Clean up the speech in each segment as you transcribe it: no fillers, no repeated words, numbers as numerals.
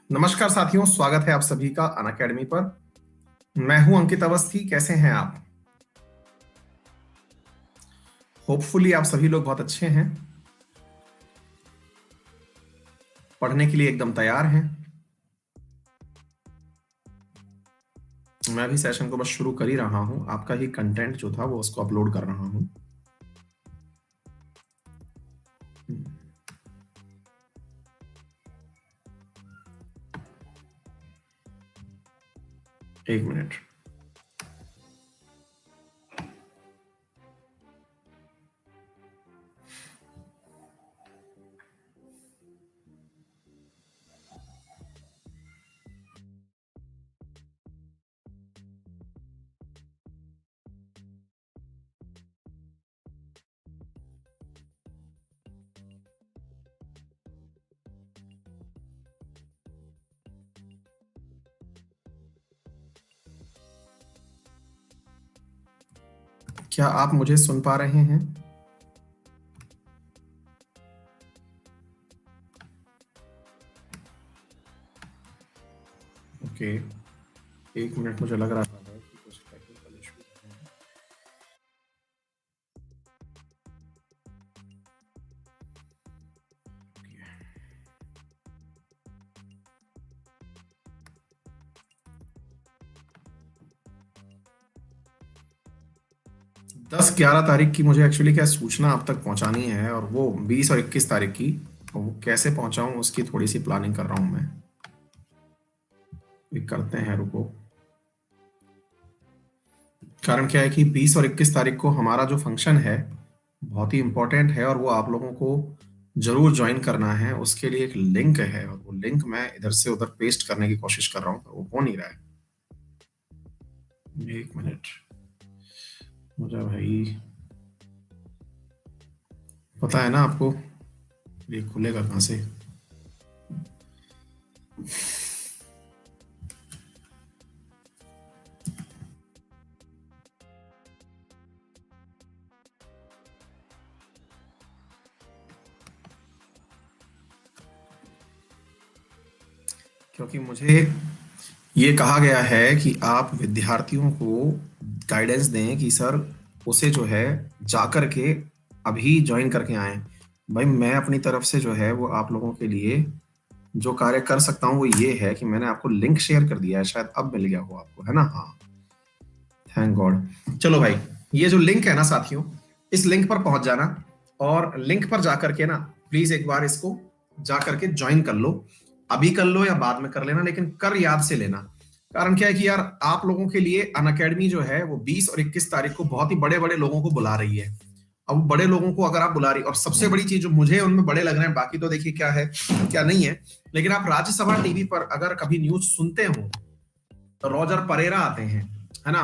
नमस्कार साथियों, स्वागत है आप सभी का अनअकैडमी पर। मैं हूं अंकित अवस्थी। कैसे हैं आप? होपफुली आप सभी लोग बहुत अच्छे हैं, पढ़ने के लिए एकदम तैयार हैं। मैं अभी सेशन को बस शुरू कर ही रहा हूं। आपका ही कंटेंट जो था वो उसको अपलोड कर रहा हूं। एक मिनट। क्या आप मुझे सुन पा रहे हैं? ओके, एक मिनट। मुझे लग रहा है कि कुछ टेक्निकल इशू है। 10-11 तारीख की मुझे एक्चुअली क्या सूचना आप तक पहुंचानी है, और वो 20 और 21 तारीख की। तो वो कैसे पहुंचाऊं उसकी थोड़ी सी प्लानिंग कर रहा हूं मैं। ये करते हैं, रुको। कारण क्या है कि 20 और 21 तारीख को हमारा जो फंक्शन है बहुत ही इंपॉर्टेंट है, और वो आप लोगों को जरूर ज्वाइन करना है। उसके लिए एक लिंक है, और वो लिंक मैं इधर से उधर पेस्ट करने की कोशिश कर रहा हूँ, वो हो नहीं रहा है। एक मिनट। मुझे भाई पता है ना आपको, ये खुलेगा कहाँ से? क्योंकि मुझे ये कहा गया है कि आप विद्यार्थियों को गाइडेंस दें कि सर उसे जो है जाकर के अभी ज्वाइन करके आए। भाई मैं अपनी तरफ से जो है वो आप लोगों के लिए जो कार्य कर सकता हूँ वो ये है कि मैंने आपको लिंक शेयर कर दिया है। शायद अब मिल गया हो आपको, है ना? हाँ, थैंक गॉड। चलो भाई, ये जो लिंक है ना साथियों, इस लिंक पर पहुंच जाना, और लिंक पर जाकर के ना प्लीज एक बार इसको जाकर के ज्वाइन कर लो। अभी कर लो या बाद में कर लेना, लेकिन कर याद से लेना। कारण क्या है कि यार आप लोगों के लिए अनअकैडमी जो है वो 20 और 21 तारीख को बहुत ही बड़े बड़े लोगों को बुला रही है। अब बड़े लोगों को अगर आप बुला रही, और सबसे बड़ी चीज जो मुझे उनमें बड़े लग रहे हैं, बाकी तो देखिए क्या है क्या नहीं है, लेकिन आप राज्यसभा टीवी पर अगर कभी न्यूज सुनते हो तो रॉजर परेरा आते हैं, है ना?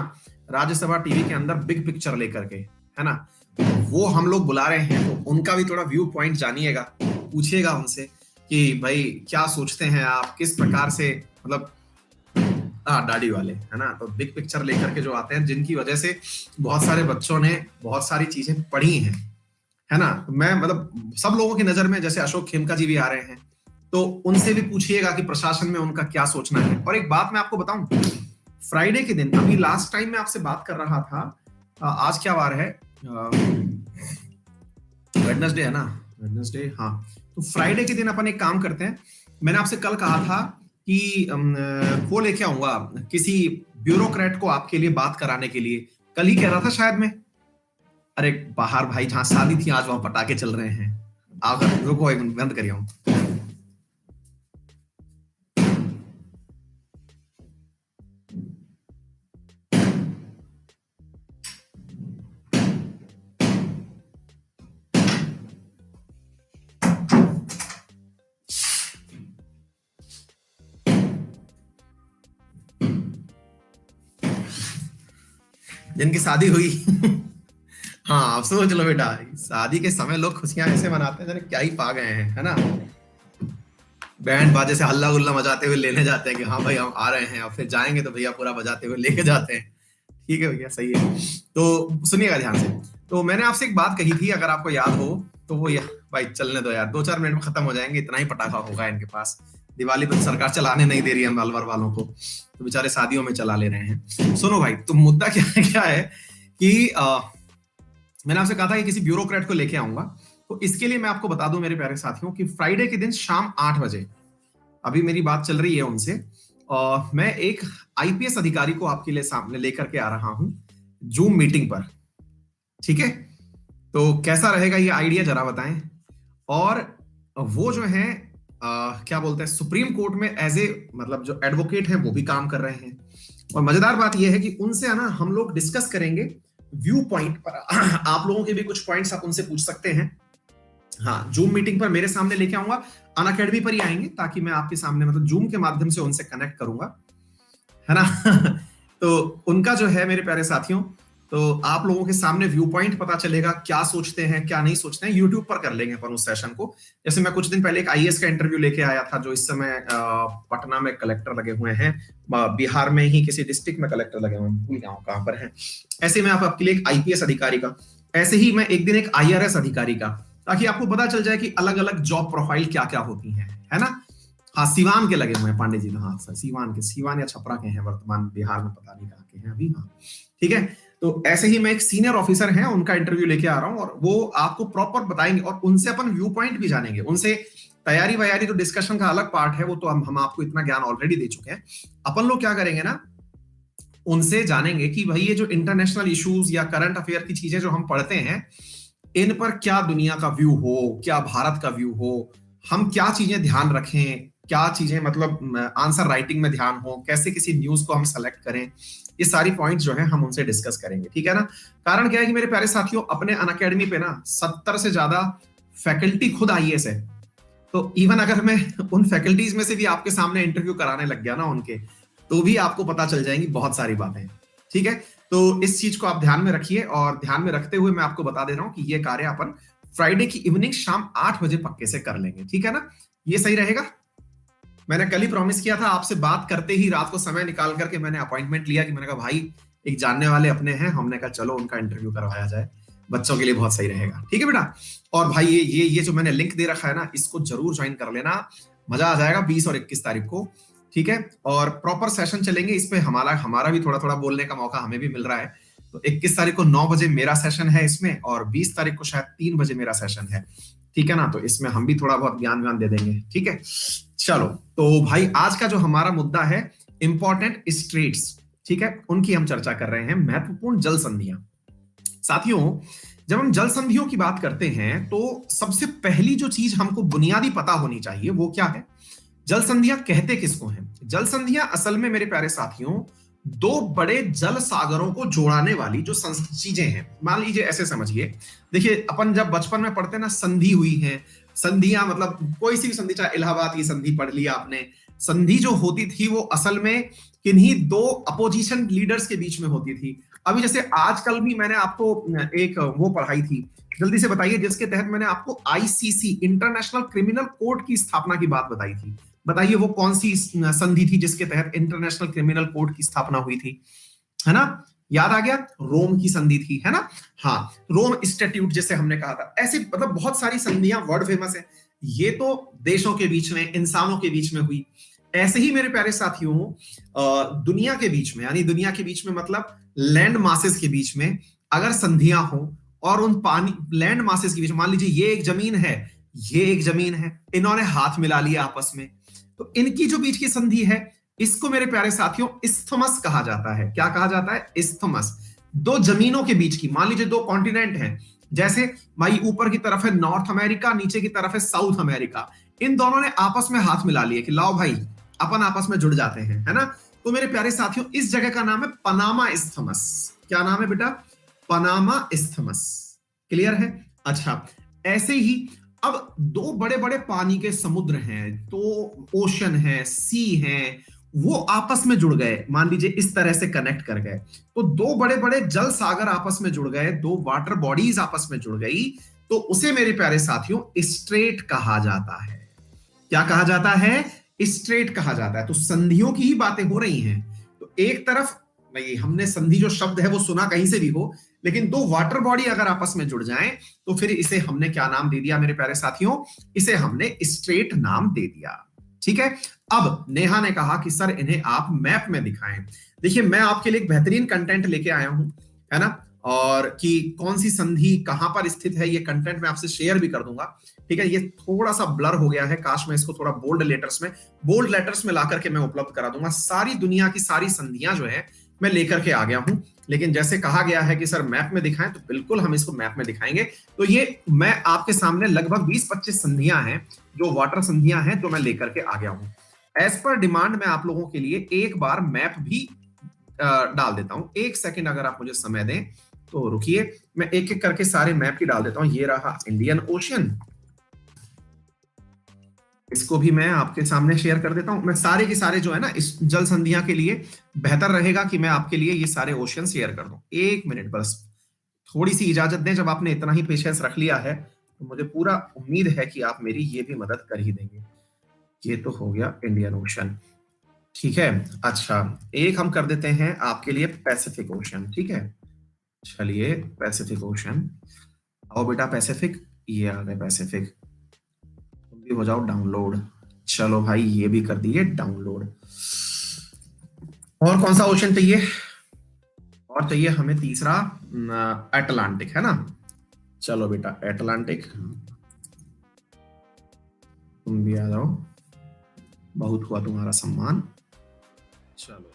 राज्यसभा टीवी के अंदर बिग पिक्चर लेकर के, है ना? वो हम लोग बुला रहे हैं, तो उनका भी थोड़ा व्यू पॉइंट जानिएगा, पूछिएगा उनसे कि भाई क्या सोचते हैं आप, किस प्रकार से, मतलब दाढ़ी वाले, है ना? तो बिग पिक्चर लेकर के जो आते हैं, जिनकी वजह से बहुत सारे बच्चों ने बहुत सारी चीजें पढ़ी हैं, है ना? तो मैं मतलब सब लोगों की नजर में, जैसे अशोक खेमका जी भी आ रहे हैं, तो उनसे भी पूछिएगा कि प्रशासन में उनका क्या सोचना है। और एक बात मैं आपको बताऊं, फ्राइडे के दिन, अभी लास्ट टाइम मैं आपसे बात कर रहा था, आज क्या वार है? वेडनेसडे है ना? वेडनेसडे, हाँ। तो फ्राइडे के दिन अपन एक काम करते हैं। मैंने आपसे कल कहा था कि वो लेके आऊंगा किसी ब्यूरोक्रेट को आपके लिए बात कराने के लिए। कल ही कह रहा था शायद मैं। अरे बाहर भाई जहां शादी थी, आज वहां पटाखे चल रहे हैं। आप रुको, एक मिनट, बंद करिए हूं। जिनकी शादी हुई हाँ, आप सोच लो बेटा, शादी के समय लोग खुशियां ऐसे मनाते हैं जाने क्या ही पा गए हैं, है ना? बैंड बाजे से हल्ला गुल्ला मचाते हुए लेने जाते हैं कि हाँ भाई हम आ रहे हैं, और फिर जाएंगे तो भैया पूरा बजाते हुए लेके जाते हैं। ठीक है भैया, सही है। तो सुनिएगा ध्यान से। तो मैंने आपसे एक बात कही थी, अगर आपको याद हो, तो वो भाई चलने दो यार, 2-4 मिनट में खत्म हो जाएंगे, इतना ही पटाखा होगा इनके पास। दिवाली पर सरकार चलाने नहीं दे रही है अलवर वालों को, तो बेचारे शादियों में चला ले रहे हैं। सुनो भाई, तो मुद्दा क्या है कि मैंने आपसे कहा था कि किसी ब्यूरोक्रेट को लेके आऊंगा, तो इसके लिए मैं आपको बता दूं मेरे प्यारे साथियों कि फ्राइडे के दिन शाम 8 बजे अभी मेरी बात चल रही है उनसे, और मैं एक आईपीएस अधिकारी को आपके लिए सामने लेकर के आ रहा हूं जूम मीटिंग पर। ठीक है, तो कैसा रहेगा ये आइडिया जरा बताएं। और वो जो है क्या बोलते हैं, सुप्रीम कोर्ट में एज ए मतलब जो एडवोकेट है वो भी काम कर रहे हैं। और मजेदार बात यह है कि उनसे है ना हम लोग डिस्कस करेंगे व्यू पॉइंट पर। आप लोगों के भी कुछ पॉइंट्स आप उनसे पूछ सकते हैं। हाँ, जूम मीटिंग पर मेरे सामने लेके आऊंगा, अनअकैडमी पर ही आएंगे ताकि मैं आपके सामने मतलब जूम के माध्यम से उनसे कनेक्ट करूंगा, है ना। तो उनका जो है मेरे प्यारे साथियों, तो आप लोगों के सामने व्यू पॉइंट पता चलेगा, क्या सोचते हैं क्या नहीं सोचते हैं। यूट्यूब पर कर लेंगे अपन उस सेशन को। जैसे मैं कुछ दिन पहले एक आईएएस का इंटरव्यू लेके आया था, जो इस समय पटना में कलेक्टर लगे हुए हैं, बिहार में ही किसी डिस्ट्रिक्ट में कलेक्टर लगे हुए हैं, भूल गया हूं कहां पर है। ऐसे में आपके लिए एक आईपीएस अधिकारी का, ऐसे ही मैं एक दिन एक आईआरएस अधिकारी का, ताकि आपको पता चल जाए कि अलग अलग जॉब प्रोफाइल क्या क्या होती है ना। हाँ, सीवान के लगे हुए हैं पांडे जी, हाँ सर, सीवान या छपरा के हैं, वर्तमान बिहार में पता नहीं कहाँ के हैं अभी। हाँ ठीक है, तो ऐसे ही मैं एक सीनियर ऑफिसर हैं उनका इंटरव्यू लेके आ रहा हूं, और वो आपको प्रॉपर बताएंगे, और उनसे अपन व्यू पॉइंट भी जानेंगे। उनसे तैयारी वैयारी तो डिस्कशन का अलग पार्ट है, वो तो हम आपको इतना ज्ञान ऑलरेडी दे चुके हैं। अपन लोग क्या करेंगे ना, उनसे जानेंगे कि भाई ये जो इंटरनेशनल इश्यूज या करंट अफेयर की चीजें जो हम पढ़ते हैं, इन पर क्या दुनिया का व्यू हो, क्या भारत का व्यू हो, हम क्या चीजें ध्यान रखें, क्या चीजें मतलब आंसर राइटिंग में ध्यान हो, कैसे किसी न्यूज को हम सेलेक्ट करें, ये सारी पॉइंट्स जो है हम उनसे डिस्कस करेंगे। ठीक है ना। कारण क्या है कि मेरे प्यारे साथियों, अपने अनअकैडमी पे ना 70 से ज्यादा फैकल्टी खुद आईएएस है। तो इवन अगर मैं उन फैकल्टीज में से भी आपके सामने इंटरव्यू कराने लग गया ना उनके, तो भी आपको पता चल जाएंगी बहुत सारी बातें। ठीक है, तो इस चीज को आप ध्यान में रखिए, और ध्यान में रखते हुए मैं आपको बता दे रहा हूं कि ये कार्य अपन फ्राइडे की इवनिंग शाम 8 बजे पक्के से कर लेंगे। ठीक है ना, ये सही रहेगा। मैंने कल ही प्रॉमिस किया था आपसे बात करते ही, रात को समय निकाल करके मैंने अपॉइंटमेंट लिया कि मैंने कहा भाई एक जानने वाले अपने हैं, हमने कहा चलो उनका इंटरव्यू करवाया जाए, बच्चों के लिए बहुत सही रहेगा। ठीक है बेटा। और भाई ये जो मैंने लिंक दे रखा है ना, इसको जरूर ज्वाइन कर लेना, मजा आ जाएगा 20 और 21 तारीख को। ठीक है, और प्रॉपर सेशन चलेंगे इसमें, हमारा भी थोड़ा थोड़ा बोलने का मौका हमें भी मिल रहा है। तो 21 तारीख को 9 बजे मेरा सेशन है इसमें, और 20 तारीख को शायद 3 बजे मेरा सेशन है। ठीक है ना, तो इसमें हम भी थोड़ा बहुत ज्ञान दे देंगे। ठीक है, चलो तो भाई आज का जो हमारा मुद्दा है इंपॉर्टेंट स्ट्रेट्स, ठीक है, उनकी हम चर्चा कर रहे हैं, महत्वपूर्ण जल संधियां। साथियों, जब हम जल संधियों की बात करते हैं तो सबसे पहली जो चीज हमको बुनियादी पता होनी चाहिए वो क्या है, जल संधियां कहते किसको हैं। जल संधियां असल में मेरे प्यारे साथियों दो बड़े जल सागरों को जोड़ाने वाली जो चीजें हैं। मान लीजिए ऐसे समझिए, देखिए अपन जब बचपन में पढ़ते हैं ना, संधि हुई है, संधियां मतलब कोई सी भी संधि, चाहे इलाहाबाद की संधि पढ़ लिया आपने, संधि जो होती थी वो असल में किन्हीं दो अपोजिशन लीडर्स के बीच में होती थी। अभी जैसे आजकल भी मैंने आपको एक वो पढ़ाई थी, जल्दी से बताइए, जिसके तहत मैंने आपको आईसीसी इंटरनेशनल क्रिमिनल कोर्ट की स्थापना की बात बताई थी। बताइए वो कौन सी संधि थी जिसके तहत इंटरनेशनल क्रिमिनल कोर्ट की स्थापना हुई थी, है ना, याद आ गया, रोम की संधि थी, है ना। हाँ, रोम स्टैट्यूट जिसे हमने कहा था। ऐसे मतलब बहुत सारी संधियां वर्ड फेमस है, ये तो देशों के बीच में, इंसानों के बीच में हुई। ऐसे ही मेरे प्यारे साथियों दुनिया के बीच में, यानी दुनिया के बीच में मतलब लैंड मासेस के बीच में अगर संधियां हो, और उन पानी लैंड मासेस के बीच, मान लीजिए ये एक जमीन है, ये एक जमीन है, इन्होंने हाथ मिला लिया आपस में, तो इनकी जो बीच की संधि है इसको मेरे प्यारे साथियों इस्थमस कहा जाता है। क्या कहा जाता है, इस्थमस। दो जमीनों के बीच की, मान लीजिए दो कॉन्टिनेंट हैं, जैसे भाई ऊपर की तरफ है नॉर्थ अमेरिका, नीचे की तरफ है साउथ अमेरिका, इन दोनों ने आपस में हाथ मिला लिए कि लाओ भाई अपन आपस में जुड़ जाते हैं, है ना। तो मेरे प्यारे साथियों इस जगह का नाम है पनामा इस्थमस। क्या नाम है बेटा, पनामा इस्थमस। क्लियर है। अच्छा, ऐसे ही अब दो बड़े बड़े पानी के समुद्र हैं, तो ओशन है, सी है, वो आपस में जुड़ गए, मान लीजिए इस तरह से कनेक्ट कर गए, तो दो बड़े बड़े जल सागर आपस में जुड़ गए, दो वाटर बॉडीज आपस में जुड़ गई, तो उसे मेरे प्यारे साथियों स्ट्रेट कहा जाता है। क्या कहा जाता है, स्ट्रेट कहा जाता है। तो संधियों की ही बातें हो रही हैं। तो एक तरफ नहीं, हमने संधि जो शब्द है वो सुना कहीं से भी हो, लेकिन दो वाटर बॉडी अगर आपस में जुड़ जाएं तो फिर इसे हमने क्या नाम दे दिया मेरे प्यारे साथियों, इसे हमने स्ट्रेट नाम दे दिया। ठीक है। अब नेहा ने कहा कि सर इन्हें आप मैप में दिखाएं। देखिए मैं आपके लिए एक बेहतरीन कंटेंट लेके आया हूं, है ना, और कि कौन सी संधि कहां पर स्थित है, ये कंटेंट मैं आपसे शेयर भी कर दूंगा। ठीक है, ये थोड़ा सा ब्लर हो गया है, काश मैं इसको थोड़ा बोल्ड लेटर्स में ला करके मैं उपलब्ध करा दूंगा। सारी दुनिया की सारी संधियां जो है मैं लेकर के आ गया हूं, लेकिन जैसे कहा गया है कि सर मैप में दिखाएं, तो बिल्कुल हम इसको मैप में दिखाएंगे। तो ये मैं आपके सामने लगभग 20-25 संधियां हैं, जो वाटर संधियां हैं, जो मैं लेकर के आ गया हूं। एज पर डिमांड मैं आप लोगों के लिए एक बार मैप भी डाल देता हूं। एक सेकंड अगर आप मुझे समय दें तो रुकिए, मैं एक एक करके सारे मैप ही डाल देता हूं। ये रहा इंडियन ओशियन, इसको भी मैं आपके सामने शेयर कर देता हूं। मैं सारे के सारे जो है ना, इस जल संधियां के लिए बेहतर रहेगा कि मैं आपके लिए ये सारे ओशियन शेयर कर दूं। एक मिनट बस, थोड़ी सी इजाजत दें। जब आपने इतना ही पेशेंस रख लिया है तो मुझे पूरा उम्मीद है कि आप मेरी ये भी मदद कर ही देंगे। ये तो हो गया इंडियन ओशन, ठीक है। अच्छा, एक हम कर देते हैं आपके लिए पैसिफिक ओशन, ठीक है। चलिए पैसिफिक ओशन, आओ बेटा पैसिफिक, ये आ गए पैसिफिक। तुम भी हो जाओ डाउनलोड। चलो भाई ये भी कर दिए डाउनलोड। और कौन सा ओशन चाहिए? और चाहिए हमें तीसरा अटलांटिक, है ना। चलो बेटा अटलांटिक, तुम भी आ जाओ, बहुत हुआ तुम्हारा सम्मान। चलो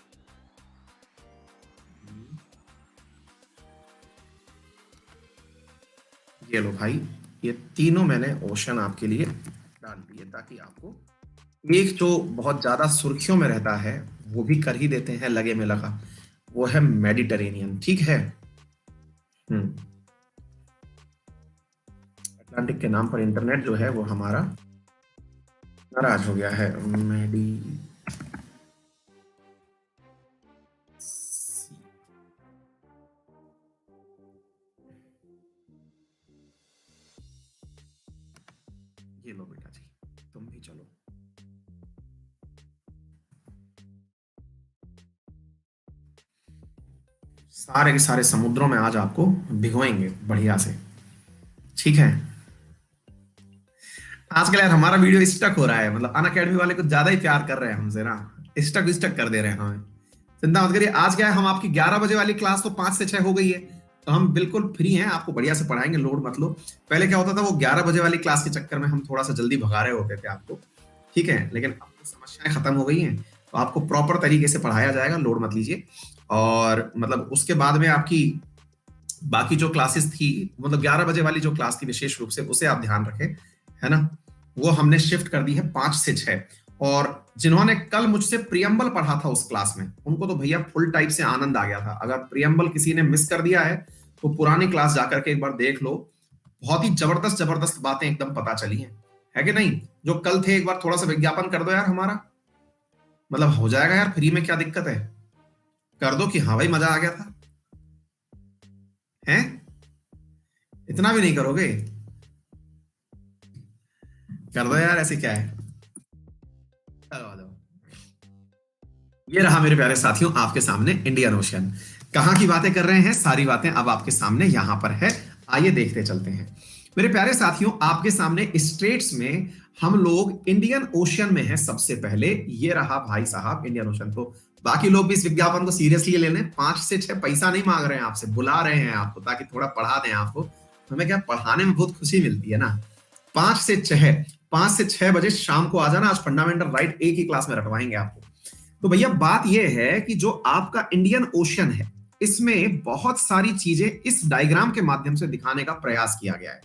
ये लो भाई, ये तीनों मैंने ओशन आपके लिए डाल दिए, ताकि आपको एक जो बहुत ज्यादा सुर्खियों में रहता है वो भी कर ही देते हैं लगे में लगा, वो है मेडिटेरेनियन, ठीक है। अटलांटिक के नाम पर इंटरनेट जो है वो हमारा नाराज हो गया है। मेडी ये लो बेटा जी, तुम भी चलो। सारे के सारे समुद्रों में आज आपको भिगोएंगे बढ़िया से, ठीक है। आजकल यार हमारा वीडियो स्टक हो रहा है, मतलब अनअकैडमी वाले कुछ ज्यादा ही प्यार कर रहे हैं हमसे ना, स्टक कर दे रहे हैं हमें। चिंता मत करिए, आज क्या है, हम आपकी 11 बजे वाली क्लास तो 5 से 6 हो गई है, तो हम बिल्कुल फ्री हैं, आपको बढ़िया से पढ़ाएंगे, लोड मत लो। पहले क्या होता था, वो 11 बजे वाली क्लास के चक्कर में हम थोड़ा सा जल्दी भगा रहे होते थे आपको, ठीक है, लेकिन अब तो समस्याएं खत्म हो गई हैं, तो आपको प्रॉपर तरीके से पढ़ाया जाएगा, लोड मत लीजिए। और मतलब उसके बाद में आपकी बाकी जो क्लासेस थी, मतलब 11 बजे वाली जो क्लास थी विशेष रूप से, उसे आप ध्यान रखें, है ना, वो हमने शिफ्ट कर दी है 5 से 6। और जिन्होंने कल मुझसे प्रियम्बल पढ़ा था उस क्लास में, उनको तो भैया फुल टाइप से आनंद आ गया था। अगर प्रियम्बल किसी ने मिस कर दिया है तो पुरानी क्लास जाकर के एक बार देख लो, बहुत ही जबरदस्त जबरदस्त बातें एकदम पता चली हैं, है कि नहीं। जो कल थे, एक बार थोड़ा सा विज्ञापन कर दो यार हमारा, मतलब हो जाएगा यार, फ्री में क्या दिक्कत है, कर दो कि हाँ भाई मजा आ गया था, हैं? इतना भी नहीं करोगे? कर दो यार, ऐसे क्या है। चलो आ जाओ। ये रहा मेरे प्यारे साथियों आपके सामने इंडियन ओशन। कहां की बातें कर रहे हैं, सारी बातें अब आपके सामने यहां पर है, आइए देखते चलते हैं। मेरे प्यारे साथियों आपके सामने स्ट्रेट्स में हम लोग इंडियन ओशन में है सबसे पहले। ये रहा भाई साहब इंडियन ओशन। तो बाकी लोग भी इस विज्ञापन को सीरियसली ले लें, 5 से 6 पैसा नहीं मांग रहे हैं आपसे, बुला रहे हैं आपको ताकि थोड़ा पढ़ा दें आपको। हमें क्या, पढ़ाने में बहुत खुशी मिलती है ना। 5 से 6 बजे शाम को आ जाना, आज फंडामेंटल राइट एक ही क्लास में रखवाएंगे आपको। तो भैया बात यह है कि जो आपका इंडियन ओशन है, इसमें बहुत सारी चीजें इस डायग्राम के माध्यम से दिखाने का प्रयास किया गया है।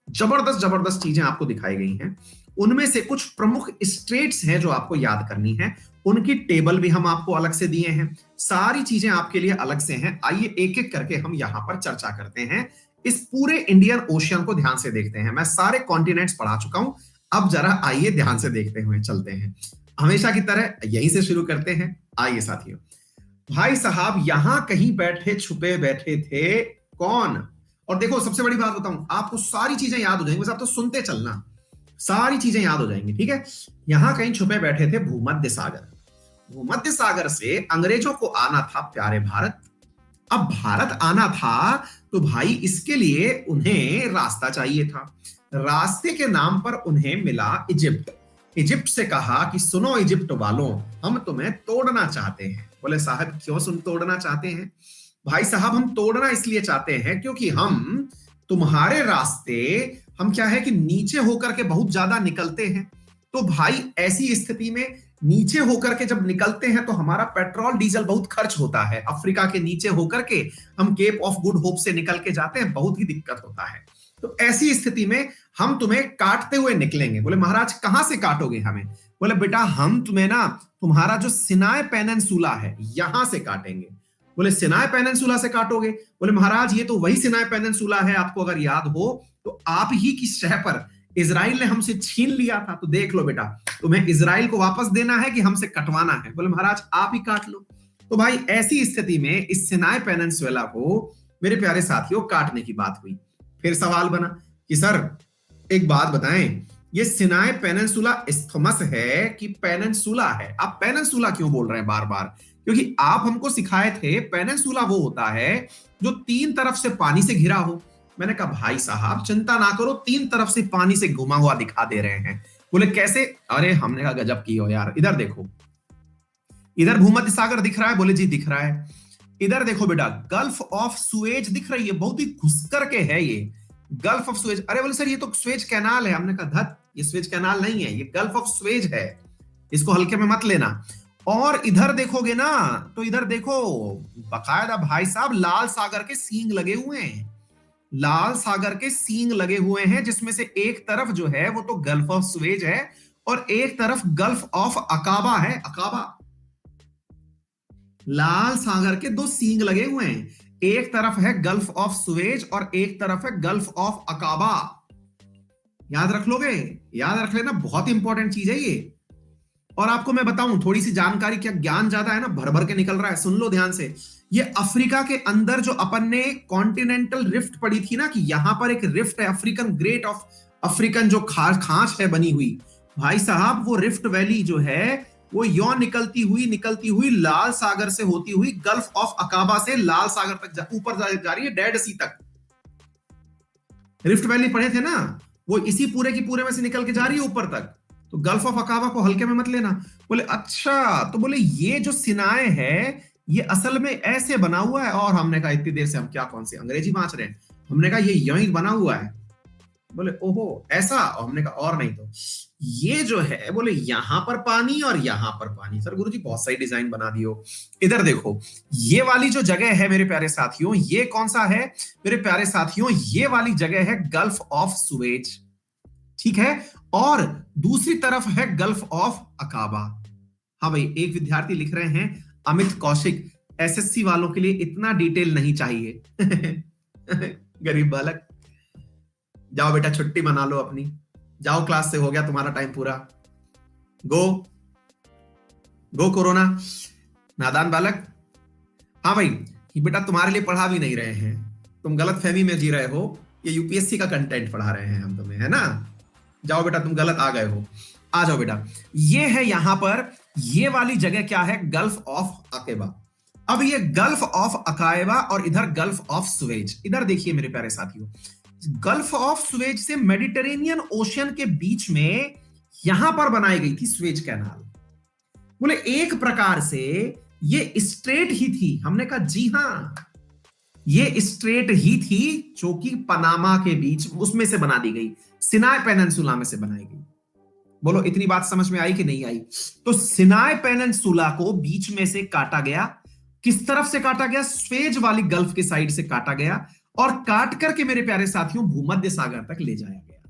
जबरदस्त जबरदस्त चीजें आपको दिखाई गई हैं। उनमें से कुछ प्रमुख स्टेट्स हैं जो आपको याद करनी है, उनकी टेबल भी हम आपको अलग से दिए हैं, सारी चीजें आपके लिए अलग से हैं। आइए एक एक करके हम यहां पर चर्चा करते हैं। इस पूरे इंडियन ओशियन को ध्यान से देखते हैं। मैं सारे कॉन्टिनेंट्स पढ़ा चुका हूं, अब जरा आइए ध्यान से देखते हुए चलते हैं। हमेशा की तरह यहीं से शुरू करते हैं। आइए साथियों, भाई साहब यहां कहीं बैठे छुपे बैठे थे कौन? और देखो सबसे बड़ी बात बताऊं, आपको सारी चीजें याद हो जाएंगी, बस आप तो सुनते चलना, सारी चीजें याद हो जाएंगी, ठीक है। यहां कहीं छुपे बैठे थे भूमध्य सागर। भूमध्य सागर से अंग्रेजों को आना था प्यारे भारत। अब भारत आना था तो भाई इसके लिए उन्हें रास्ता चाहिए था। रास्ते के नाम पर उन्हें मिला इजिप्ट। इजिप्ट से कहा कि सुनो इजिप्ट वालों, हम तुम्हें तोड़ना चाहते हैं। बोले साहब क्यों सुन तोड़ना चाहते हैं? भाई साहब हम तोड़ना इसलिए चाहते हैं क्योंकि हम तुम्हारे रास्ते, हम क्या है कि नीचे होकर के बहुत ज्यादा निकलते हैं। तो भाई ऐसी स्थिति में नीचे होकर के जब निकलते हैं तो हमारा पेट्रोल डीजल बहुत खर्च होता है। अफ्रीका के नीचे होकर के हम केप ऑफ गुड होप से निकल के जाते हैं, बहुत ही दिक्कत होता है। तो ऐसी स्थिति में हम तुम्हें काटते हुए निकलेंगे। बोले महाराज कहां से काटोगे हमें? बोले बेटा हम तुम्हें ना तुम्हारा जो सिनाई पेनिनसुला है यहां से काटेंगे। बोले सिनाई पेनिनसुला से काटोगे? बोले महाराज ये तो वही सिनाई पेनिनसुला है, आपको अगर याद हो तो आप ही की शह पर इजराइल ने हमसे छीन लिया था। तो देख लो बेटा, तुम्हें इजराइल को वापस देना है कि हमसे कटवाना है? बोले महाराज आप ही काट लो। तो भाई ऐसी स्थिति में इस सिनाई पेनिनसुला को मेरे प्यारे साथियों काटने की बात हुई। फिर सवाल बना कि सर एक बात बताएं, ये सिनाई पेनिनसुला इस्थमस है कि पेनिनसुला है? आप पेनिनसुला क्यों बोल रहे हैं बार बार? क्योंकि आप हमको सिखाए थे पेनिनसुला वो होता है जो तीन तरफ से पानी से घिरा हो। मैंने कहा भाई साहब चिंता ना करो, तीन तरफ से पानी से घुमा हुआ दिखा दे रहे हैं। बोले कैसे? अरे हमने कहा गजब की हो यार, इधर देखो, इधर भूमध्य सागर दिख रहा है? बोले जी दिख रहा है। इधर देखो बेटा गल्फ ऑफ सुएज दिख रही है, बहुत ही घुस करके है ये गल्फ ऑफ सुएज। अरे बोले सर ये तो सुएज कैनाल है। हमने कहा धत, ये सुएज कैनाल नहीं है, ये गल्फ ऑफ सुएज है, इसको हल्के में मत लेना। और इधर देखोगे ना तो इधर देखो बकायदा भाई साहब लाल सागर के सींग लगे हुए हैं, लाल सागर के सींग लगे हुए हैं, जिसमें से एक तरफ जो है वो तो गल्फ ऑफ सुएज है और एक तरफ गल्फ ऑफ अकाबा है। अकाबा, लाल सागर के दो सींग लगे हुए हैं, एक तरफ है गल्फ ऑफ सुएज और एक तरफ है गल्फ ऑफ अकाबा। याद रख लोगे? याद रख लेना, बहुत इंपॉर्टेंट चीज है ये। और आपको मैं बताऊं थोड़ी सी जानकारी, क्या ज्ञान ज्यादा है ना, भर भर के निकल रहा है, सुन लो ध्यान से। ये अफ्रीका के अंदर जो अपन ने कॉन्टिनेंटल रिफ्ट पढ़ी थी ना, कि यहां पर एक रिफ्ट है, अफ्रीकन ग्रेट ऑफ अफ्रीकन जो खांच है बनी हुई, भाई साहब वो रिफ्ट वैली जो है वो यो निकलती हुई लाल सागर से होती हुई गल्फ ऑफ अकाबा से लाल सागर तक ऊपर जा रही है, डेड सी तक। रिफ्ट वैली पढ़े थे ना, वो इसी पूरे की पूरे में से निकल के जा रही है ऊपर तक। तो गल्फ ऑफ अकाबा को हल्के में मत लेना। बोले अच्छा, तो बोले ये जो सिनाए है ये असल में ऐसे बना हुआ है। और हमने कहा इतनी देर से हम क्या कौन सी अंग्रेजी बांच रहे हैं, हमने कहा ये यूं ही बना हुआ है। बोले ओहो ऐसा? और हमने कहा और नहीं तो ये जो है, बोले यहां पर पानी और यहां पर पानी। सर गुरुजी बहुत सही डिजाइन बना दियो। इधर देखो ये वाली जो जगह है मेरे प्यारे साथियों, ये कौन सा है मेरे प्यारे साथियों? ये वाली जगह है गल्फ ऑफ सुएज, ठीक है, और दूसरी तरफ है गल्फ ऑफ अकाबा। हाँ भाई, एक विद्यार्थी लिख रहे हैं अमित कौशिक, एसएससी वालों के लिए इतना डिटेल नहीं चाहिए। गरीब बालक, जाओ बेटा छुट्टी मना लो अपनी, जाओ क्लास से, हो गया तुम्हारा टाइम पूरा। गो गो कोरोना, नादान बालक। हाँ भाई, बेटा तुम्हारे लिए पढ़ा भी नहीं रहे हैं, तुम गलत फहमी में जी रहे हो, ये यूपीएससी का कंटेंट पढ़ा रहे हैं हम तुम्हें, है ना। जाओ बेटा तुम गलत आ गए हो, आ जाओ बेटा। ये है यहां पर, ये वाली जगह क्या है? Gulf of Aqaba. अब ये गल्फ ऑफ अकायबा और इधर गल्फ ऑफ सुएज। इधर देखिए मेरे प्यारे साथियों, गल्फ ऑफ सुएज से मेडिटेरेनियन ओशियन के बीच में यहां पर बनाई गई थी सुएज कैनाल। बोले एक प्रकार से ये स्ट्रेट ही थी। हमने कहा जी हां, ये स्ट्रेट ही थी, जो कि पनामा के बीच उसमें से बना दी गई, सिनाई पेनिनसुला में से बनाई गई। बोलो इतनी बात समझ में आई कि नहीं आई? तो सिनाई पेनिनसुला को बीच में से काटा गया। किस तरफ से काटा गया? सुएज वाली गल्फ के साइड से काटा गया और काट करके मेरे प्यारे साथियों भूमध्य सागर तक ले जाया गया।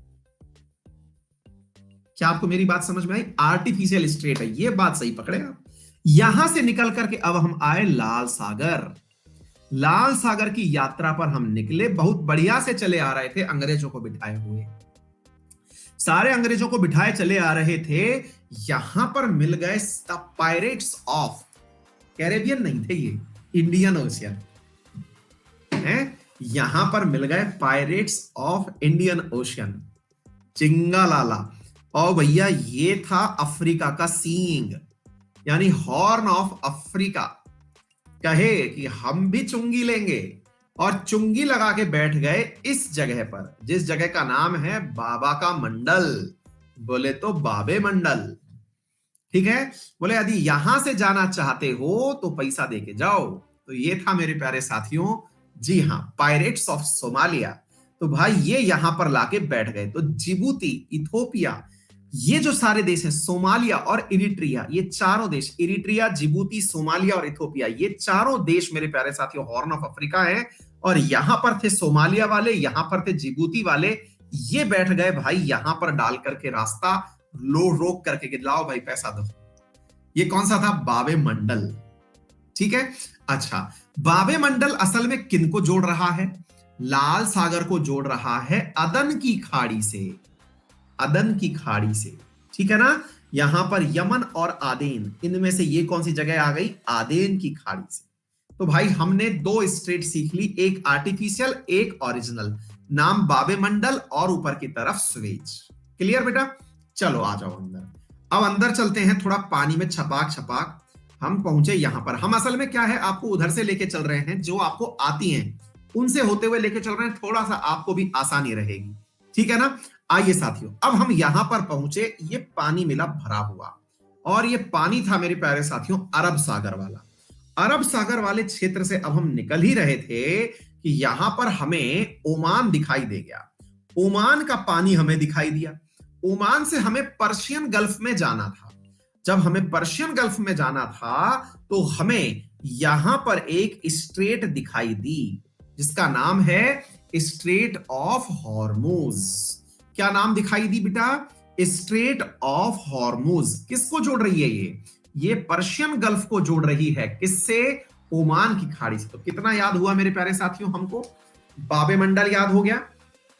क्या आपको मेरी बात समझ में आई? आर्टिफिशियल स्ट्रेट है, ये बात सही पकड़े आप। यहां से निकल करके अब हम आए लाल सागर। लाल सागर की यात्रा पर हम निकले, बहुत बढ़िया से चले आ रहे थे अंग्रेजों को बिठाए हुए, सारे अंग्रेजों को बिठाए चले आ रहे थे। यहां पर मिल गए द पायरेट्स ऑफ कैरेबियन, नहीं थे ये, इंडियन ओशियन है। यहां पर मिल गए पायरेट्स ऑफ इंडियन ओशियन, चिंगालाला। और भैया ये था अफ्रीका का सींग, यानी हॉर्न ऑफ अफ्रीका। कहे कि हम भी चुंगी लेंगे, और चुंगी लगा के बैठ गए इस जगह पर, जिस जगह का नाम है बाबा का मंडल। बोले तो बाबे मंडल। ठीक है, बोले यदि यहां से जाना चाहते हो तो पैसा दे के जाओ। तो ये था मेरे प्यारे साथियों, जी हाँ, पायरेट्स ऑफ सोमालिया। तो भाई ये यहां पर लाके बैठ गए। तो जिबूती, इथोपिया, ये जो सारे देश हैं, सोमालिया और इरिट्रिया, ये चारों देश, इरिट्रिया, जिबूती, सोमालिया और इथोपिया, ये चारों देश मेरे प्यारे साथियों हॉर्न ऑफ अफ्रीका है। और यहां पर थे सोमालिया वाले, यहां पर थे जिबूती वाले, ये बैठ गए भाई यहां पर डाल करके रास्ता, लो रोक करके कि लाओ भाई पैसा दो। ये कौन सा था? बाबे मंडल। ठीक है, अच्छा, बाबे मंडल असल में किनको जोड़ रहा है? लाल सागर को जोड़ रहा है अदन की खाड़ी से, अदन की खाड़ी से। ठीक है ना, यहां पर यमन और आदेन, इनमें से ये कौन सी जगह आ गई? आदेन की खाड़ी से। तो भाई हमने दो स्ट्रेट सीख ली, एक आर्टिफिशियल एक ओरिजिनल, नाम बाबे मंडल और ऊपर की तरफ स्वेज। क्लियर बेटा? चलो आ जाओ अंदर। अब अंदर चलते हैं, थोड़ा पानी में छपाक छपाक हम पहुंचे यहां पर। हम असल में क्या है, आपको उधर से लेके चल रहे हैं, जो आपको आती हैं उनसे होते हुए लेके चल रहे हैं, थोड़ा सा आपको भी आसानी रहेगी। ठीक है ना? आइए साथियों, अब हम यहां पर पहुंचे, ये पानी मिला भरा हुआ, और ये पानी था मेरे प्यारे साथियों अरब सागर वाला। अरब सागर वाले क्षेत्र से अब हम निकल ही रहे थे कि यहां पर हमें ओमान दिखाई दे गया। ओमान का पानी हमें दिखाई दिया। ओमान से हमें पर्शियन गल्फ में जाना था। जब हमें पर्शियन गल्फ में जाना था तो हमें यहां पर एक स्ट्रेट दिखाई दी, जिसका नाम है स्ट्रेट ऑफ हॉर्मुज। क्या नाम दिखाई दी बेटा? Straight of Hormuz. किसको जोड़ रही है ये पर्शियन गल्फ को जोड़ रही है। किससे? ओमान की खाड़ी से। तो कितना याद हुआ मेरे प्यारे साथियों हमको? बाबे मंडल याद हो गया,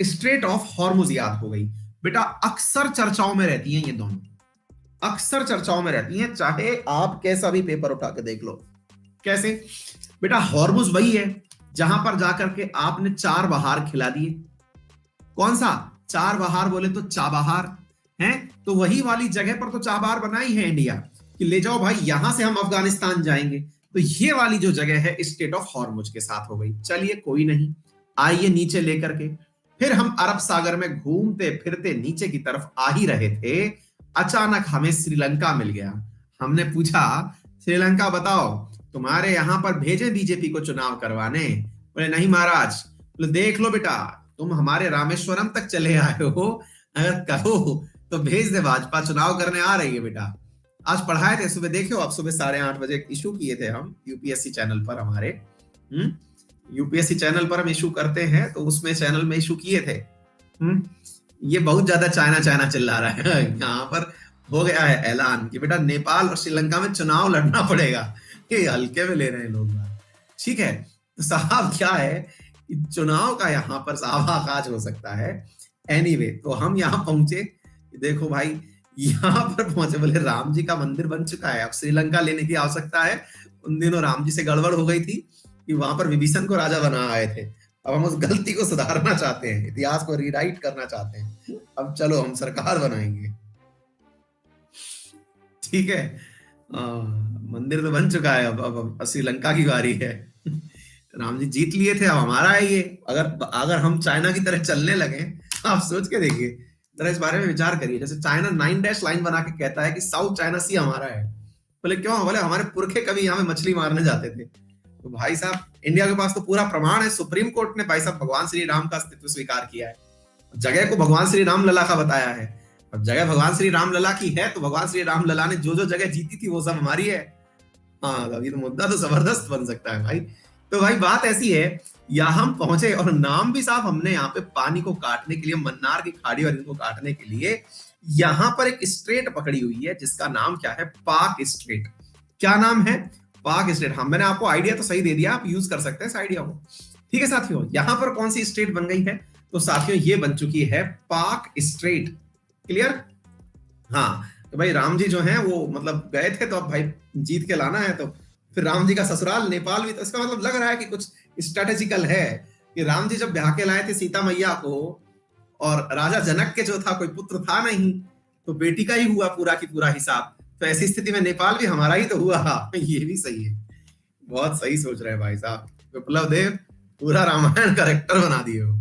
स्ट्रेट ऑफ हॉर्मुज याद हो गई। बेटा अक्सर चर्चाओं में रहती हैं ये दोनों, अक्सर चर्चाओं में रहती हैं, चाहे आप कैसा भी पेपर उठा के देख लो। कैसे? बेटा हॉर्मुज वही है जहां पर जाकर के आपने चार बहार खिला दिए। कौन सा? चार बहार बोले तो चाबहार है, तो वही वाली जगह पर तो चाबहार बनाई है इंडिया कि ले जाओ भाई यहां से हम अफगानिस्तान जाएंगे। तो ये वाली जो जगह है स्टेट ऑफ हॉर्मुज के साथ हो गई। चलिए कोई नहीं, आइए नीचे लेकर के। फिर हम अरब सागर में घूमते फिरते नीचे की तरफ आ ही रहे थे, अचानक हमें श्रीलंका मिल गया। हमने पूछा श्रीलंका बताओ तुम्हारे यहां पर भेजे बीजेपी को चुनाव करवाने? बोले नहीं महाराज। बोले देख लो बेटा, तुम हमारे रामेश्वरम तक चले आए हो, अगर कहो तो भेज दे, भाजपा चुनाव करने आ रही है बेटा। आज पढ़ाए थे सुबह, देखो आप सुबह 8:30 बजे इशू किए थे हम यूपीएससी चैनल पर हमारे। यूपीएससी चैनल पर हम इशू करते हैं, तो उसमें चैनल में इशू किए थे। ये बहुत ज्यादा चाइना चाइना चिल्ला रहा है यहाँ पर। हो गया है ऐलान कि बेटा नेपाल और श्रीलंका में चुनाव लड़ना पड़ेगा। ये हल्के में ले रहे हैं लोग। ठीक है, तो साहब क्या है, चुनाव का यहाँ पर साहब आगाज हो सकता है। एनीवे, तो हम यहाँ पहुंचे, देखो भाई यहाँ पर पहुंचे, बोले राम जी का मंदिर बन चुका है, अब श्रीलंका लेने की आवश्यकता है। उन दिनों राम जी से गड़बड़ हो गई थी कि वहां पर विभीषण को राजा बना आए थे। अब हम उस गलती को सुधारना चाहते हैं, इतिहास को रीराइट करना चाहते हैं। अब चलो हम सरकार बनाएंगे। ठीक है, मंदिर तो बन चुका है, अब श्रीलंका की बारी है। राम जी जीत लिए थे, अब हमारा है ये। अगर हम चाइना की तरह चलने लगे, आप सोच के देखिए, जरा इस बारे में विचार करिए। जैसे चाइना 9 डैश लाइन बना के कहता है कि साउथ चाइना सी हमारा है। बोले क्यों? बोले हमारे पुरखे कभी यहाँ में मछली मारने जाते थे। तो भाई साहब इंडिया के पास तो पूरा प्रमाण है, सुप्रीम कोर्ट ने भाई साहब भगवान श्री राम का अस्तित्व स्वीकार किया है, जगह को भगवान श्री राम लला का बताया है। अब जगह भगवान श्री राम लला की है, तो भगवान श्री राम लला ने जो जो जगह जीती थी वो सब हमारी है। हाँ, अभी तो मुद्दा तो जबरदस्त बन सकता है भाई। तो भाई बात ऐसी है, यहाँ हम पहुंचे और नाम भी साहब हमने यहाँ पे पानी को काटने के लिए, मन्नार की खाड़ी और इनको काटने के लिए यहाँ पर एक स्ट्रेट पकड़ी हुई है, जिसका नाम क्या है? पाक स्ट्रेट। क्या नाम है? पाक स्ट्रेट। हाँ, मैंने आपको आइडिया तो सही दे दिया, आप यूज कर सकते हैं इस आइडिया को। ठीक है साथियों, यहाँ पर कौन सी स्ट्रेट बन गई है? तो साथियों ये बन चुकी है पाक स्ट्रेट। क्लियर? हाँ, तो भाई राम जी जो हैं वो मतलब गए थे, तो अब भाई जीत के लाना है, तो फिर राम जी का ससुराल नेपाल भी, तो इसका मतलब लग रहा है कि कुछ स्ट्रेटेजिकल है कि राम जी जब ब्याह के लाए थे सीता मैया को, और राजा जनक के जो था कोई पुत्र था नहीं, तो बेटी का ही हुआ पूरा की पूरा हिसाब। तो ऐसी स्थिति में नेपाल भी हमारा ही तो हुआ। ये भी सही है, बहुत सही सोच रहे हैं भाई साहब। विप्लव देव पूरा रामायण करेक्टर बना दिए हो।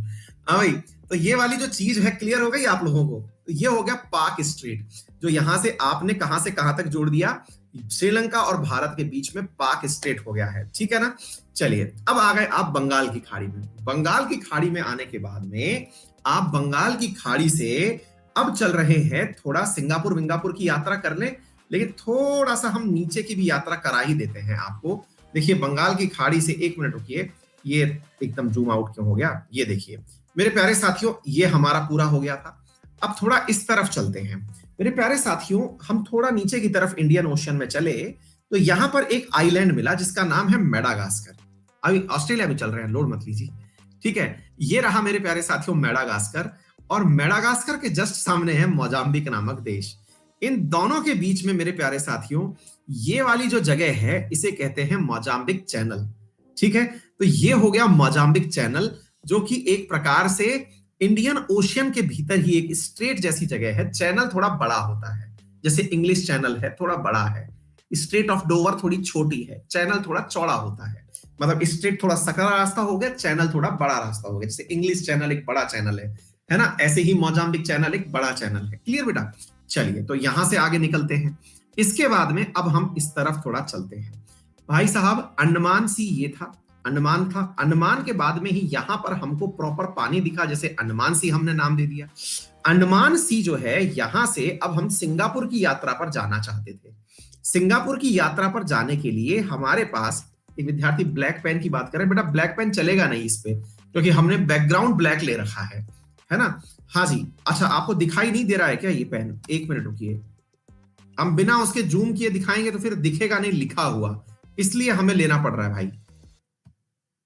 हाँ भाई, तो ये वाली जो चीज है क्लियर हो गई आप लोगों को? ये हो गया पाक स्ट्रेट, जो यहां से कहां तक जोड़ दिया, श्रीलंका और भारत के बीच में पाक स्ट्रेट हो गया है, ठीक है ना। चलिए अब आ गए आप बंगाल की खाड़ी में। बंगाल की खाड़ी में आने के बाद में आप बंगाल की खाड़ी से अब चल रहे हैं, थोड़ा सिंगापुर विंगापुर की यात्रा कर ले, लेकिन थोड़ा सा हम नीचे की भी यात्रा करा ही देते हैं आपको। देखिए बंगाल की खाड़ी से, एक मिनट रुकिए, ये एकदम जूम आउट क्यों हो गया, ये देखिए मेरे प्यारे साथियों, ये हमारा पूरा हो गया था। अब थोड़ा इस तरफ चलते हैं मेरे प्यारे साथियों, हम थोड़ा नीचे की तरफ इंडियन ओशन में चले तो यहां पर एक आइलैंड मिला जिसका नाम है मेडागास्कर। अभी ऑस्ट्रेलिया में चल रहे हैं, लोड मत लीजिए, ठीक है। ये रहा मेरे प्यारे साथियों मेडागास्कर, और मेडागास्कर के जस्ट सामने है मोजाम्बिक नामक देश। इन दोनों के बीच में मेरे प्यारे साथियों ये वाली जो जगह है इसे कहते हैं मोजाम्बिक चैनल, ठीक है। तो ये हो गया मोजाम्बिक चैनल, जो कि एक प्रकार से इंडियन ओशियन के भीतर ही एक स्ट्रेट जैसी जगह है। चैनल थोड़ा बड़ा होता है, जैसे इंग्लिश चैनल है थोड़ा बड़ा है, स्ट्रेट ऑफ डोवर थोड़ी छोटी है, चैनल थोड़ा चौड़ा होता है। मतलब स्ट्रेट थोड़ा सकरा रास्ता हो गया, चैनल थोड़ा बड़ा रास्ता हो गया। जैसे इंग्लिश चैनल एक बड़ा चैनल है ना, ऐसे ही मोजाम्बिक चैनल एक बड़ा चैनल है। क्लियर बेटा। चलिए तो यहां से आगे निकलते हैं। इसके बाद में अब हम इस तरफ थोड़ा चलते हैं भाई साहब। अंडमान सी ये था, अंडमान था। अंडमान के बाद में ही यहां पर हमको प्रॉपर पानी दिखा, जैसे अंडमान सी हमने नाम दे दिया। अंडमान सी जो है, यहां से अब हम सिंगापुर की यात्रा पर जाना चाहते थे। सिंगापुर की यात्रा पर जाने के लिए हमारे पास एक विद्यार्थी ब्लैक पेन की बात करें, बेटा ब्लैक पेन चलेगा नहीं इस पे, क्योंकि हमने बैकग्राउंड ब्लैक ले रखा है ना। हाँ जी, अच्छा आपको दिखाई नहीं दे रहा है क्या ये पेन? एक मिनट रुकिए, हम बिना उसके जूम किए दिखाएंगे तो फिर दिखेगा नहीं लिखा हुआ, इसलिए हमें लेना पड़ रहा है भाई।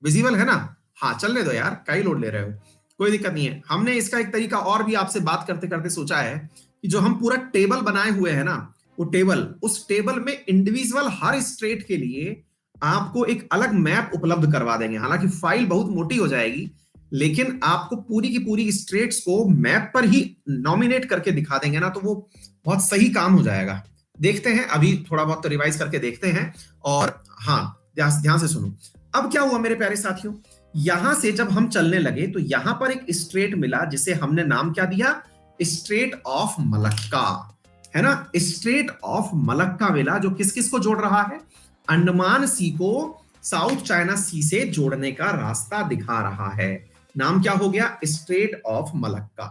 विजिबल है ना? हाँ चलने दो यार, कई लोड ले रहे हो, कोई दिक्कत नहीं है। हमने इसका एक तरीका और भी आपसे बात करते करते सोचा है कि जो हम पूरा टेबल बनाए हुए हैं ना, वो टेबल, उस टेबल में इंडिविजुअल हर स्टेट के लिए आपको एक अलग मैप उपलब्ध करवा देंगे। हालांकि फाइल बहुत मोटी हो जाएगी, लेकिन आपको पूरी की पूरी स्टेट्स को मैप पर ही नॉमिनेट करके दिखा देंगे ना, तो वो बहुत सही काम हो जाएगा। देखते हैं, अभी थोड़ा बहुत तो रिवाइज करके देखते हैं। और हाँ ध्यान से सुनो, अब क्या हुआ मेरे प्यारे साथियों, यहां से जब हम चलने लगे तो यहां पर एक स्ट्रेट मिला जिसे हमने नाम क्या दिया, स्ट्रेट ऑफ मलक्का, है ना। स्ट्रेट ऑफ मलक्का मिला, जो किस किस को जोड़ रहा है, अंडमान सी को साउथ चाइना सी से जोड़ने का रास्ता दिखा रहा है। नाम क्या हो गया, स्ट्रेट ऑफ मलक्का।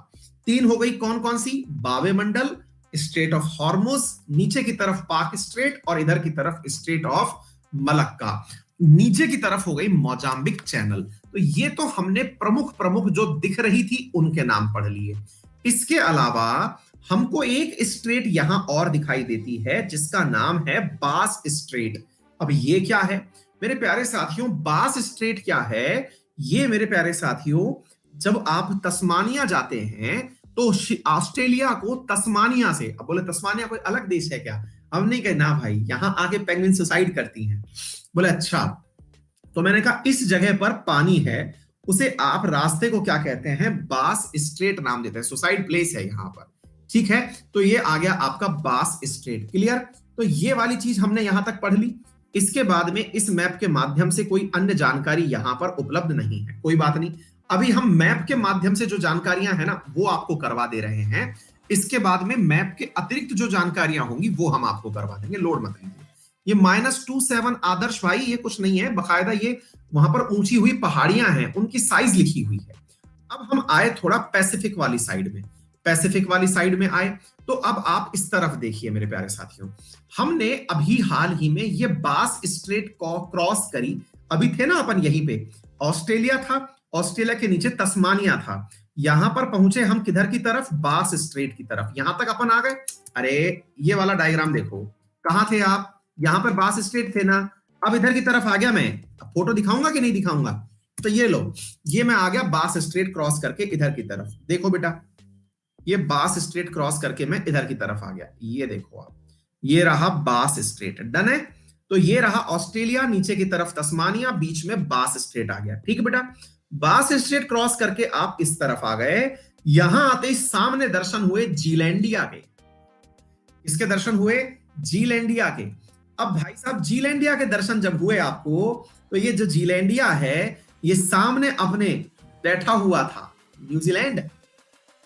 तीन हो गई, कौन कौन सी, बावे मंडल, स्ट्रेट ऑफ हॉर्मुज, नीचे की तरफ पाक स्ट्रेट, और इधर की तरफ स्ट्रेट ऑफ मलक्का। नीचे की तरफ हो गई मोजाम्बिक चैनल। तो ये तो हमने प्रमुख प्रमुख जो दिख रही थी उनके नाम पढ़ लिए। इसके अलावा हमको एक स्ट्रेट यहां और दिखाई देती है जिसका नाम है बास स्ट्रेट। अब ये क्या है मेरे प्यारे साथियों, बास स्ट्रेट क्या है, ये मेरे प्यारे साथियों, जब आप तस्मानिया जाते हैं तो ऑस्ट्रेलिया को तस्मानिया से, अब बोले तस्मानिया कोई अलग देश है क्या, हम नहीं कहना भाई, यहां आके पेंगुइन सुसाइड करती हैं। बोले अच्छा, तो मैंने कहा इस जगह पर पानी है, उसे आप रास्ते को क्या कहते हैं, बास स्ट्रेट नाम देते हैं, सुसाइड प्लेस है यहां पर, ठीक है। तो ये आ गया आपका बास स्ट्रेट। क्लियर। तो ये वाली चीज हमने यहां तक पढ़ ली। इसके बाद में इस मैप के माध्यम से कोई अन्य जानकारी यहां पर उपलब्ध नहीं है, कोई बात नहीं, अभी हम मैप के माध्यम से जो जानकारियां है ना वो आपको करवा दे रहे हैं। इसके बाद में मैप के अतिरिक्त जो जानकारियां होंगी वो हम आपको करवा देंगे, लोड मत लीजिए। ये -27 आदर्श भाई, ये कुछ नहीं है, बकायदा ये वहां पर ऊंची हुई पहाड़ियां हैं, उनकी साइज लिखी हुई है। अब हम आए थोड़ा पैसिफिक वाली साइड में, पैसिफिक वाली साइड में आए तो अब आप इस तरफ देखिए मेरे प्यारे साथियों, हमने अभी हाल ही में ये बास स्ट्रेट को क्रॉस करी। अभी थे ना अपन यहीं पे, ऑस्ट्रेलिया था, ऑस्ट्रेलिया के नीचे तस्मानिया था, यहां पर पहुंचे हम किधर की तरफ, बास स्ट्रेट की तरफ, यहां तक अपन आ गए। अरे ये वाला डायग्राम देखो, कहां थे आप, यहां पर बास स्ट्रेट थे ना, अब इधर की तरफ आ गया मैं। अब फोटो दिखाऊंगा कि नहीं दिखाऊंगा, तो ये लो, ये मैं आ गया बास स्ट्रेट क्रॉस करके इधर की तरफ। देखो बेटा, ये बास स्ट्रेट क्रॉस करके मैं इधर की तरफ आ गया, ये देखो आप, ये रहा बास स्ट्रेट, डन है। तो ये रहा ऑस्ट्रेलिया, नीचे की तरफ तस्मानिया, बीच में बास स्ट्रेट आ गया, ठीक है बेटा। बास स्ट्रेट क्रॉस करके आप इस तरफ आ गए, यहां आते ही सामने दर्शन हुए जीलैंडिया के। इसके दर्शन हुए जीलैंडिया के। अब भाई साहब जीलैंडिया के दर्शन जब हुए आपको, तो ये जो जीलैंडिया है ये सामने अपने बैठा हुआ था न्यूजीलैंड,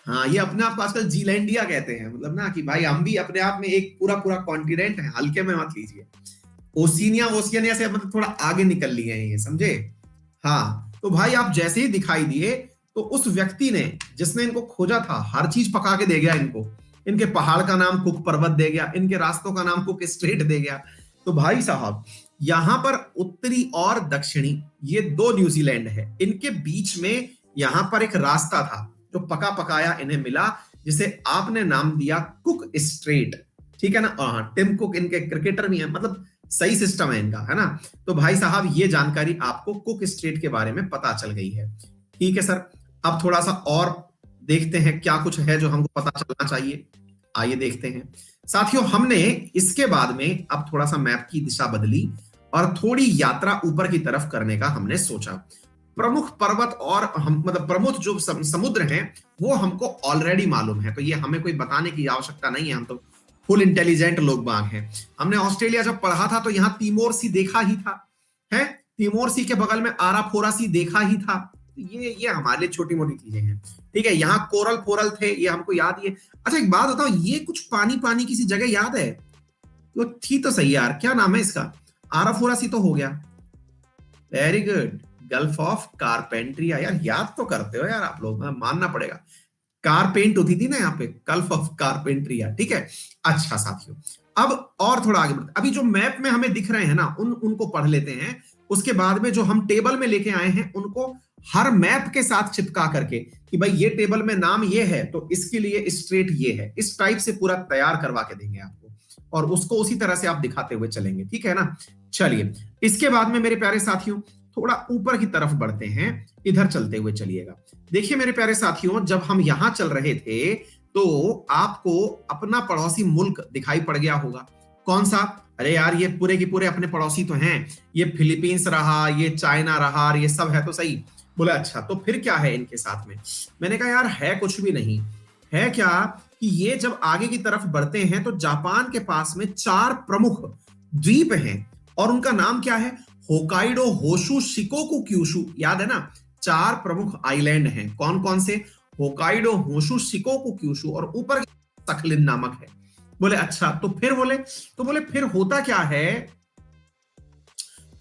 हाँ, ये अपने आप को आजकल जीलैंडिया कहते हैं, मतलब ना कि भाई हम भी अपने आप में एक पूरा पूरा कॉन्टिनेंट है, हल्के में मत लीजिए। ओशिनिया ओशिनिया से मतलब थोड़ा आगे निकल लिए हैं ये, समझे? हाँ, तो भाई आप जैसे ही दिखाई दिए तो उस व्यक्ति ने, जिसने इनको खोजा था, हर चीज पका के दे गया इनको। इनके पहाड़ का नाम कुक पर्वत दे गया, इनके रास्तों का नाम कुक स्ट्रेट दे गया। तो भाई साहब, यहां पर उत्तरी और दक्षिणी ये दो न्यूजीलैंड है, इनके बीच में यहां पर एक रास्ता था जो पका पकाया इन्हें मिला, जिसे आपने नाम दिया कुक स्ट्रेट। ठीक है ना? हाँ, टिम कुक इनके क्रिकेटर भी हैं, मतलब सही सिस्टम है इनका, है ना? तो भाई साहब, ये जानकारी आपको कुक स्ट्रेट के बारे में पता चल गई है। ठीक है सर, अब थोड़ा सा और देखते हैं क्या कुछ है जो हमको पता चलना चाहिए। आइए देखते हैं साथियों। हमने इसके बाद में अब थोड़ा सा मैप की दिशा बदली और थोड़ी यात्रा ऊपर की तरफ करने का हमने सोचा। प्रमुख पर्वत और हम मतलब प्रमुख जो समुद्र हैं वो हमको ऑलरेडी मालूम है, तो ये हमें कोई बताने की आवश्यकता नहीं है, हम तो फुल इंटेलिजेंट लोग बाग हैं। हमने ऑस्ट्रेलिया जब पढ़ा था तो यहाँ तिमोर सी देखा ही था, है? तिमोर सी के बगल में आराफोरा सी देखा ही था। ये हमारे लिए छोटी मोटी चीजें हैं। ठीक है, यहाँ कोरल फोरल थे, ये हमको याद ही है। अच्छा, एक बात बताओ, ये कुछ पानी पानी किसी जगह याद है? तो थी तो सही यार, क्या नाम है इसका? आराफोरा सी तो हो गया, very good. Gulf of Carpentaria. यार याद तो करते हो यार आप लोग, मानना पड़ेगा। कार पेंट होती थी ना यहाँ पे, गल्फ ऑफ कारपेंट्रिया। ठीक है, अच्छा साथियों, अब और थोड़ा आगे बढ़ते। अभी जो मैप में हमें दिख रहे हैं ना, उनको पढ़ लेते हैं। उसके बाद में जो हम टेबल में लेके आए हैं उनको हर मैप के साथ चिपका करके कि भाई ये टेबल में नाम ये है तो इसके लिए स्ट्रेट ये है, इस टाइप से पूरा तैयार करवा के देंगे आपको, और उसको उसी तरह से आप दिखाते हुए चलेंगे। ठीक है ना? चलिए, इसके बाद में मेरे प्यारे साथियों थोड़ा ऊपर की तरफ बढ़ते हैं, इधर चलते हुए चलिएगा। देखिए मेरे प्यारे साथियों, जब हम यहां चल रहे थे तो आपको अपना पड़ोसी मुल्क दिखाई पड़ गया होगा। कौन सा? अरे यार, ये पूरे के पूरे अपने पड़ोसी तो हैं। ये फिलीपींस रहा, ये चाइना रहा, ये सब है तो सही। बोला अच्छा, तो फिर क्या है इनके साथ में? मैंने कहा यार है कुछ भी नहीं। है क्या कि ये जब आगे की तरफ बढ़ते हैं तो जापान के पास में 4 प्रमुख द्वीप हैं, और उनका नाम क्या है? Hokkaido, Honshu, Shikoku, Kyushu. याद है ना? 4 प्रमुख आइलैंड हैं। कौन कौन से? होकाइडो, होशु, शिकोकू, क्यूशु, और ऊपर सखलिन नामक है। बोले अच्छा, तो बोले फिर होता क्या है?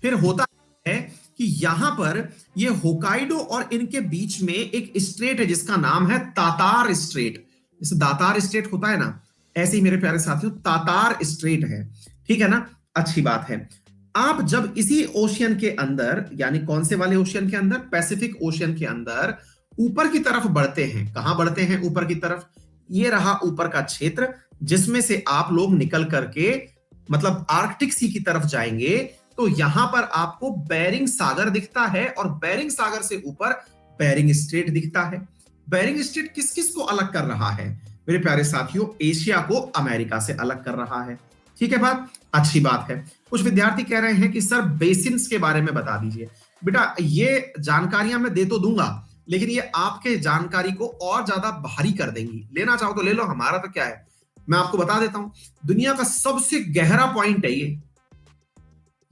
फिर होता है कि यहां पर ये होकाइडो और इनके बीच में एक स्ट्रेट है जिसका नाम है तातार स्ट्रेट। जैसे दातार स्ट्रेट होता है ना, ऐसे ही मेरे प्यारे साथियों तातार स्ट्रेट है। ठीक है ना? अच्छी बात है। आप जब इसी ओशियन के अंदर, यानी कौन से वाले ओशियन के अंदर? पैसिफिक ओशियन के अंदर ऊपर की तरफ बढ़ते हैं। कहां बढ़ते हैं ऊपर की तरफ? ये रहा ऊपर का क्षेत्र, जिसमें से आप लोग निकल करके मतलब आर्कटिक सी की तरफ जाएंगे तो यहां पर आपको बेरिंग सागर दिखता है, और बेरिंग सागर से ऊपर बेरिंग स्ट्रेट दिखता है। बेरिंग स्ट्रेट किस किस को अलग कर रहा है मेरे प्यारे साथियों? एशिया को अमेरिका से अलग कर रहा है। ठीक है बात? अच्छी बात है। कुछ विद्यार्थी कह रहे हैं कि सर बेसिन्स के बारे में बता दीजिए। बेटा, ये जानकारियां मैं दे तो दूंगा, लेकिन ये आपके जानकारी को और ज्यादा भारी कर देंगी। लेना चाहो तो ले लो, हमारा तो क्या है। मैं आपको बता देता हूं, दुनिया का सबसे गहरा पॉइंट है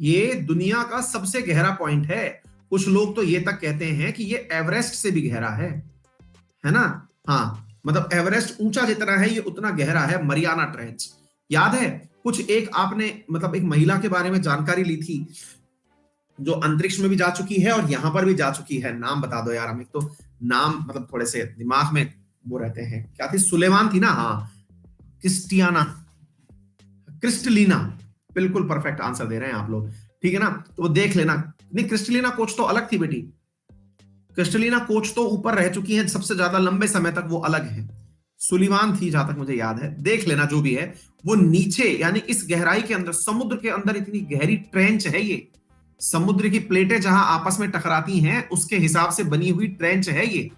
ये दुनिया का सबसे गहरा पॉइंट है। कुछ लोग तो ये तक कहते हैं कि ये एवरेस्ट से भी गहरा है ना? हाँ, मतलब एवरेस्ट ऊंचा जितना है ये उतना गहरा है, मरियाना ट्रेंच। याद है कुछ एक आपने मतलब एक महिला के बारे में जानकारी ली थी जो अंतरिक्ष में भी जा चुकी है और यहां पर भी जा चुकी है। नाम बता दो यार हमें, तो नाम मतलब थोड़े से दिमाग में वो रहते हैं। क्या थी? सुलेमान थी ना? हाँ, क्रिस्टियाना, क्रिस्टलीना। बिल्कुल परफेक्ट आंसर दे रहे हैं आप लोग। ठीक है ना? तो वो देख लेना। नहीं, क्रिस्टलीना कोच तो अलग थी बेटी। क्रिस्टलीना कोच तो ऊपर रह चुकी है सबसे ज्यादा लंबे समय तक, वो अलग है। सुलीमान थी जहां तक मुझे याद है। देख लेना जो भी है। वो नीचे यानी इस गहराई के अंदर, समुद्र के अंदर इतनी गहरी ट्रेंच है ये। समुद्र की प्लेटें जहां आपस में टकराती हैं उसके हिसाब से बनी हुई ट्रेंच है ये।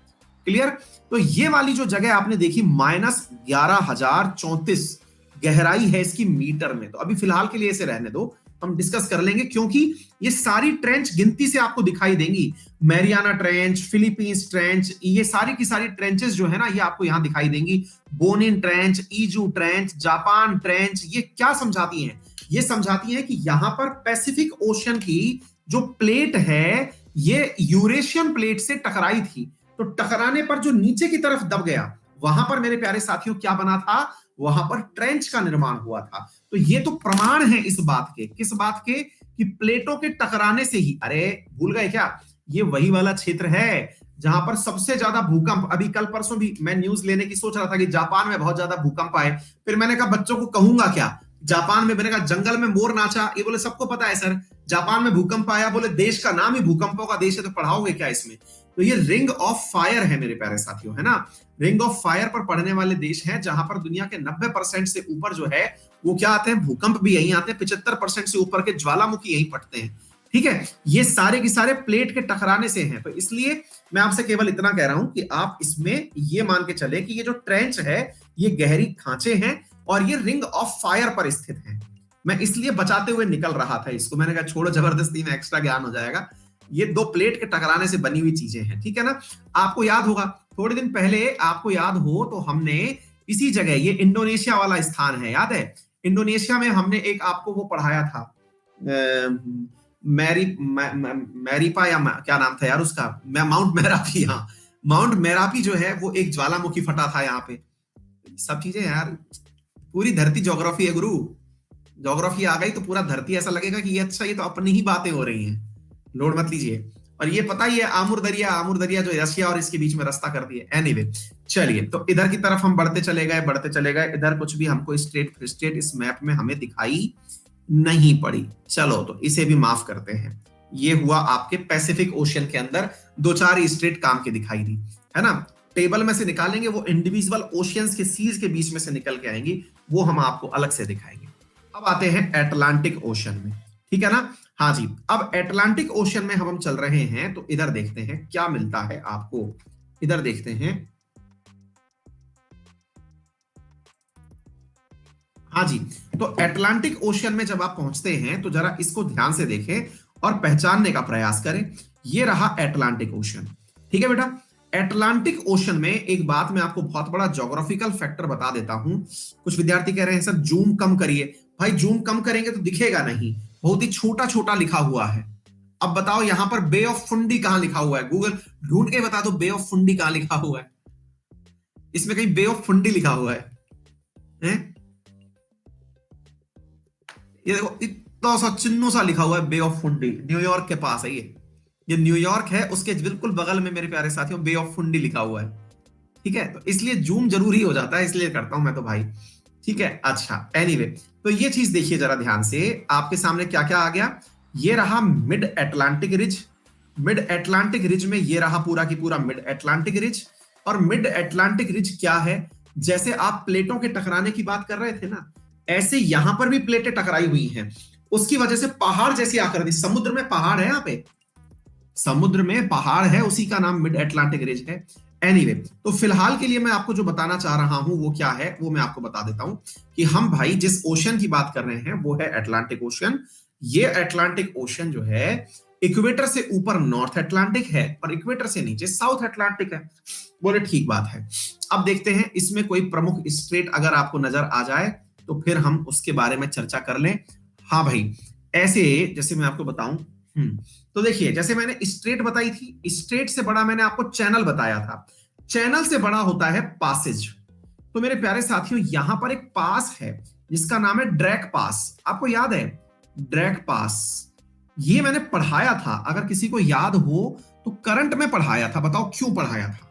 क्लियर? तो ये वाली जो जगह आपने देखी -11,034 गहराई है इसकी मीटर में। तो अभी फिलहाल के लिए इसे रहने दो, हम डिस्कस कर लेंगे, क्योंकि ये सारी ट्रेंच गिनती से आपको दिखाई देंगी। मैरियाना ट्रेंच, फिलीपींस ट्रेंच, ये सारी की सारी ट्रेंचेस जो है ना ये आपको यहां दिखाई देंगी। Bonin trench, Izu trench, Japan trench, ये क्या समझाती हैं? ये समझाती है कि यहां पर पैसिफिक ओशन की जो प्लेट है ये यूरेशियन प्लेट से टकराई थी, तो टकराने पर जो नीचे की तरफ दब गया वहां पर मेरे प्यारे साथियों क्या बना था, वहां पर ट्रेंच का निर्माण हुआ था। तो ये तो प्रमाण है इस बात के, किस बात के, कि प्लेटों के टकराने से ही, अरे भूल गए क्या, ये वही वाला क्षेत्र है जहां पर सबसे ज्यादा भूकंप, अभी कल परसों भी मैं न्यूज लेने की सोच रहा था कि जापान में बहुत ज्यादा भूकंप आए, फिर मैंने कहा बच्चों को कहूंगा क्या, जापान में, मैंने कहा जंगल में मोर नाचा, ये बोले सबको पता है सर, जापान में भूकंप आया, बोले देश का नाम ही भूकंपों का देश है, तो पढ़ाओगे क्या इसमें। तो ये रिंग ऑफ फायर है मेरे प्यारे साथियों, है ना, रिंग ऑफ फायर पर पढ़ने वाले देश हैं, जहां पर दुनिया के 90% से ऊपर जो है वो क्या आते हैं, भूकंप भी यहीं आते हैं, 75% से ऊपर के ज्वालामुखी यहीं पड़ते हैं। ठीक है, ये सारे के सारे प्लेट के टकराने से हैं। तो इसलिए मैं आपसे केवल इतना कह रहा हूं कि आप इसमें ये मान के चले कि ये जो ट्रेंच है ये गहरी खांचे हैं और ये रिंग ऑफ फायर पर स्थित है। मैं इसलिए बचाते हुए निकल रहा था इसको, मैंने कहा छोड़ो, जबरदस्ती में एक्स्ट्रा ज्ञान हो जाएगा। ये दो प्लेट के टकराने से बनी हुई चीजें हैं, ठीक है ना। आपको याद होगा थोड़े दिन पहले, आपको याद हो तो हमने इसी जगह, ये इंडोनेशिया वाला स्थान है, याद है, इंडोनेशिया में हमने एक आपको वो पढ़ाया था, मैरीपा या क्या नाम था यार उसका, माउंट मेरापी, हाँ माउंट मेरापी जो है वो एक ज्वालामुखी फटा था यहाँ पे। सब चीजें यार, पूरी धरती ज्योग्राफी है गुरु, ज्योग्राफी आ गई तो पूरा धरती ऐसा लगेगा कि ये अच्छा, ये तो अपनी ही बातें हो रही हैं, लोड मत लीजिए। और ये पता ही है आमुर दरिया जो रशिया और इसके बीच में रास्ता कर दिया। एनीवे, चलिए तो इधर की तरफ हम बढ़ते चले गए, इधर कुछ भी हमको स्ट्रेट इस मैप में हमें दिखाई नहीं पड़ी। चलो तो इसे भी माफ करते हैं। ये हुआ आपके पैसिफिक ओशियन के अंदर 2-4 स्ट्रेट काम के दिखाई दी, है ना। टेबल में से निकालेंगे वो इंडिविजुअल ओशियंस के सीज के बीच में से निकल के आएंगी, वो हम आपको अलग से दिखाएंगे। अब आते हैं एटलांटिक ओशन में, ठीक है ना। हाँ जी, अब एटलांटिक ओशन में हम चल रहे हैं, तो इधर देखते हैं क्या मिलता है आपको, इधर देखते हैं। हाँ जी, तो अटलांटिक ओशियन में जब आप पहुंचते हैं तो जरा इसको ध्यान से देखें और पहचानने का प्रयास करें। ये रहा अटलांटिक ओशन, ठीक है बेटा। अटलांटिक ओशन में एक बात मैं आपको बहुत बड़ा ज्योग्राफिकल फैक्टर बता देता हूं। कुछ विद्यार्थी कह रहे हैं सर जूम कम करिए, भाई जूम कम करेंगे तो दिखेगा नहीं, बहुत ही छोटा छोटा लिखा हुआ है। अब बताओ यहां पर बे ऑफ फुंडी कहां लिखा हुआ है, गूगल ढूंढ के बता दो बे ऑफ फुंडी कहां लिखा हुआ है, इसमें कहीं बे ऑफ फुंडी लिखा हुआ है, हैं? ये देखो इतना सा चिन्हों सा लिखा हुआ है बे ऑफ फुंडी, न्यूयॉर्क के पास है ये न्यूयॉर्क है, उसके बिल्कुल बगल में मेरे प्यारे साथियों बे ऑफ फुंडी लिखा हुआ है, ठीक है। तो इसलिए जूम जरूरी हो जाता है, इसलिए करता हूं मैं तो भाई, ठीक है। अच्छा एनीवे, तो ये चीज देखिए जरा ध्यान से, आपके सामने क्या क्या आ गया। ये रहा mid Atlantic ridge, mid Atlantic ridge में ये रहा पूरा की पूरा मिड अटलांटिक रिज। और मिड अटलांटिक रिज क्या है, जैसे आप प्लेटों के टकराने की बात कर रहे थे ना, ऐसे यहां पर भी प्लेटें टकराई हुई हैं, उसकी वजह से पहाड़ जैसी आकृति, समुद्र में पहाड़ है, यहाँ पे समुद्र में पहाड़ है, उसी का नाम मिड अटलांटिक रिज है। एनीवे, तो फिलहाल के लिए मैं आपको जो बताना चाह रहा हूं वो क्या है, वो मैं आपको बता देता हूं कि हम भाई जिस ओशन की बात कर रहे हैं वो है अटलांटिक ओशन। ये अटलांटिक ओशन जो है इक्वेटर से ऊपर नॉर्थ अटलांटिक है और इक्वेटर से नीचे साउथ अटलांटिक है। बोले ठीक बात है। अब देखते हैं इसमें कोई प्रमुख स्ट्रेट अगर आपको नजर आ जाए तो फिर हम उसके बारे में चर्चा कर लें। हाँ भाई, ऐसे जैसे मैं आपको बताऊं, तो देखिए जैसे मैंने स्ट्रेट बताई थी, स्ट्रेट से बड़ा मैंने आपको चैनल बताया था, चैनल से बड़ा होता है पासेज। तो मेरे प्यारे साथियों यहां पर एक पास है जिसका नाम है ड्रैक पास, आपको याद है ड्रैक पास, ये मैंने पढ़ाया था, अगर किसी को याद हो तो करंट में पढ़ाया था, बताओ क्यों पढ़ाया था।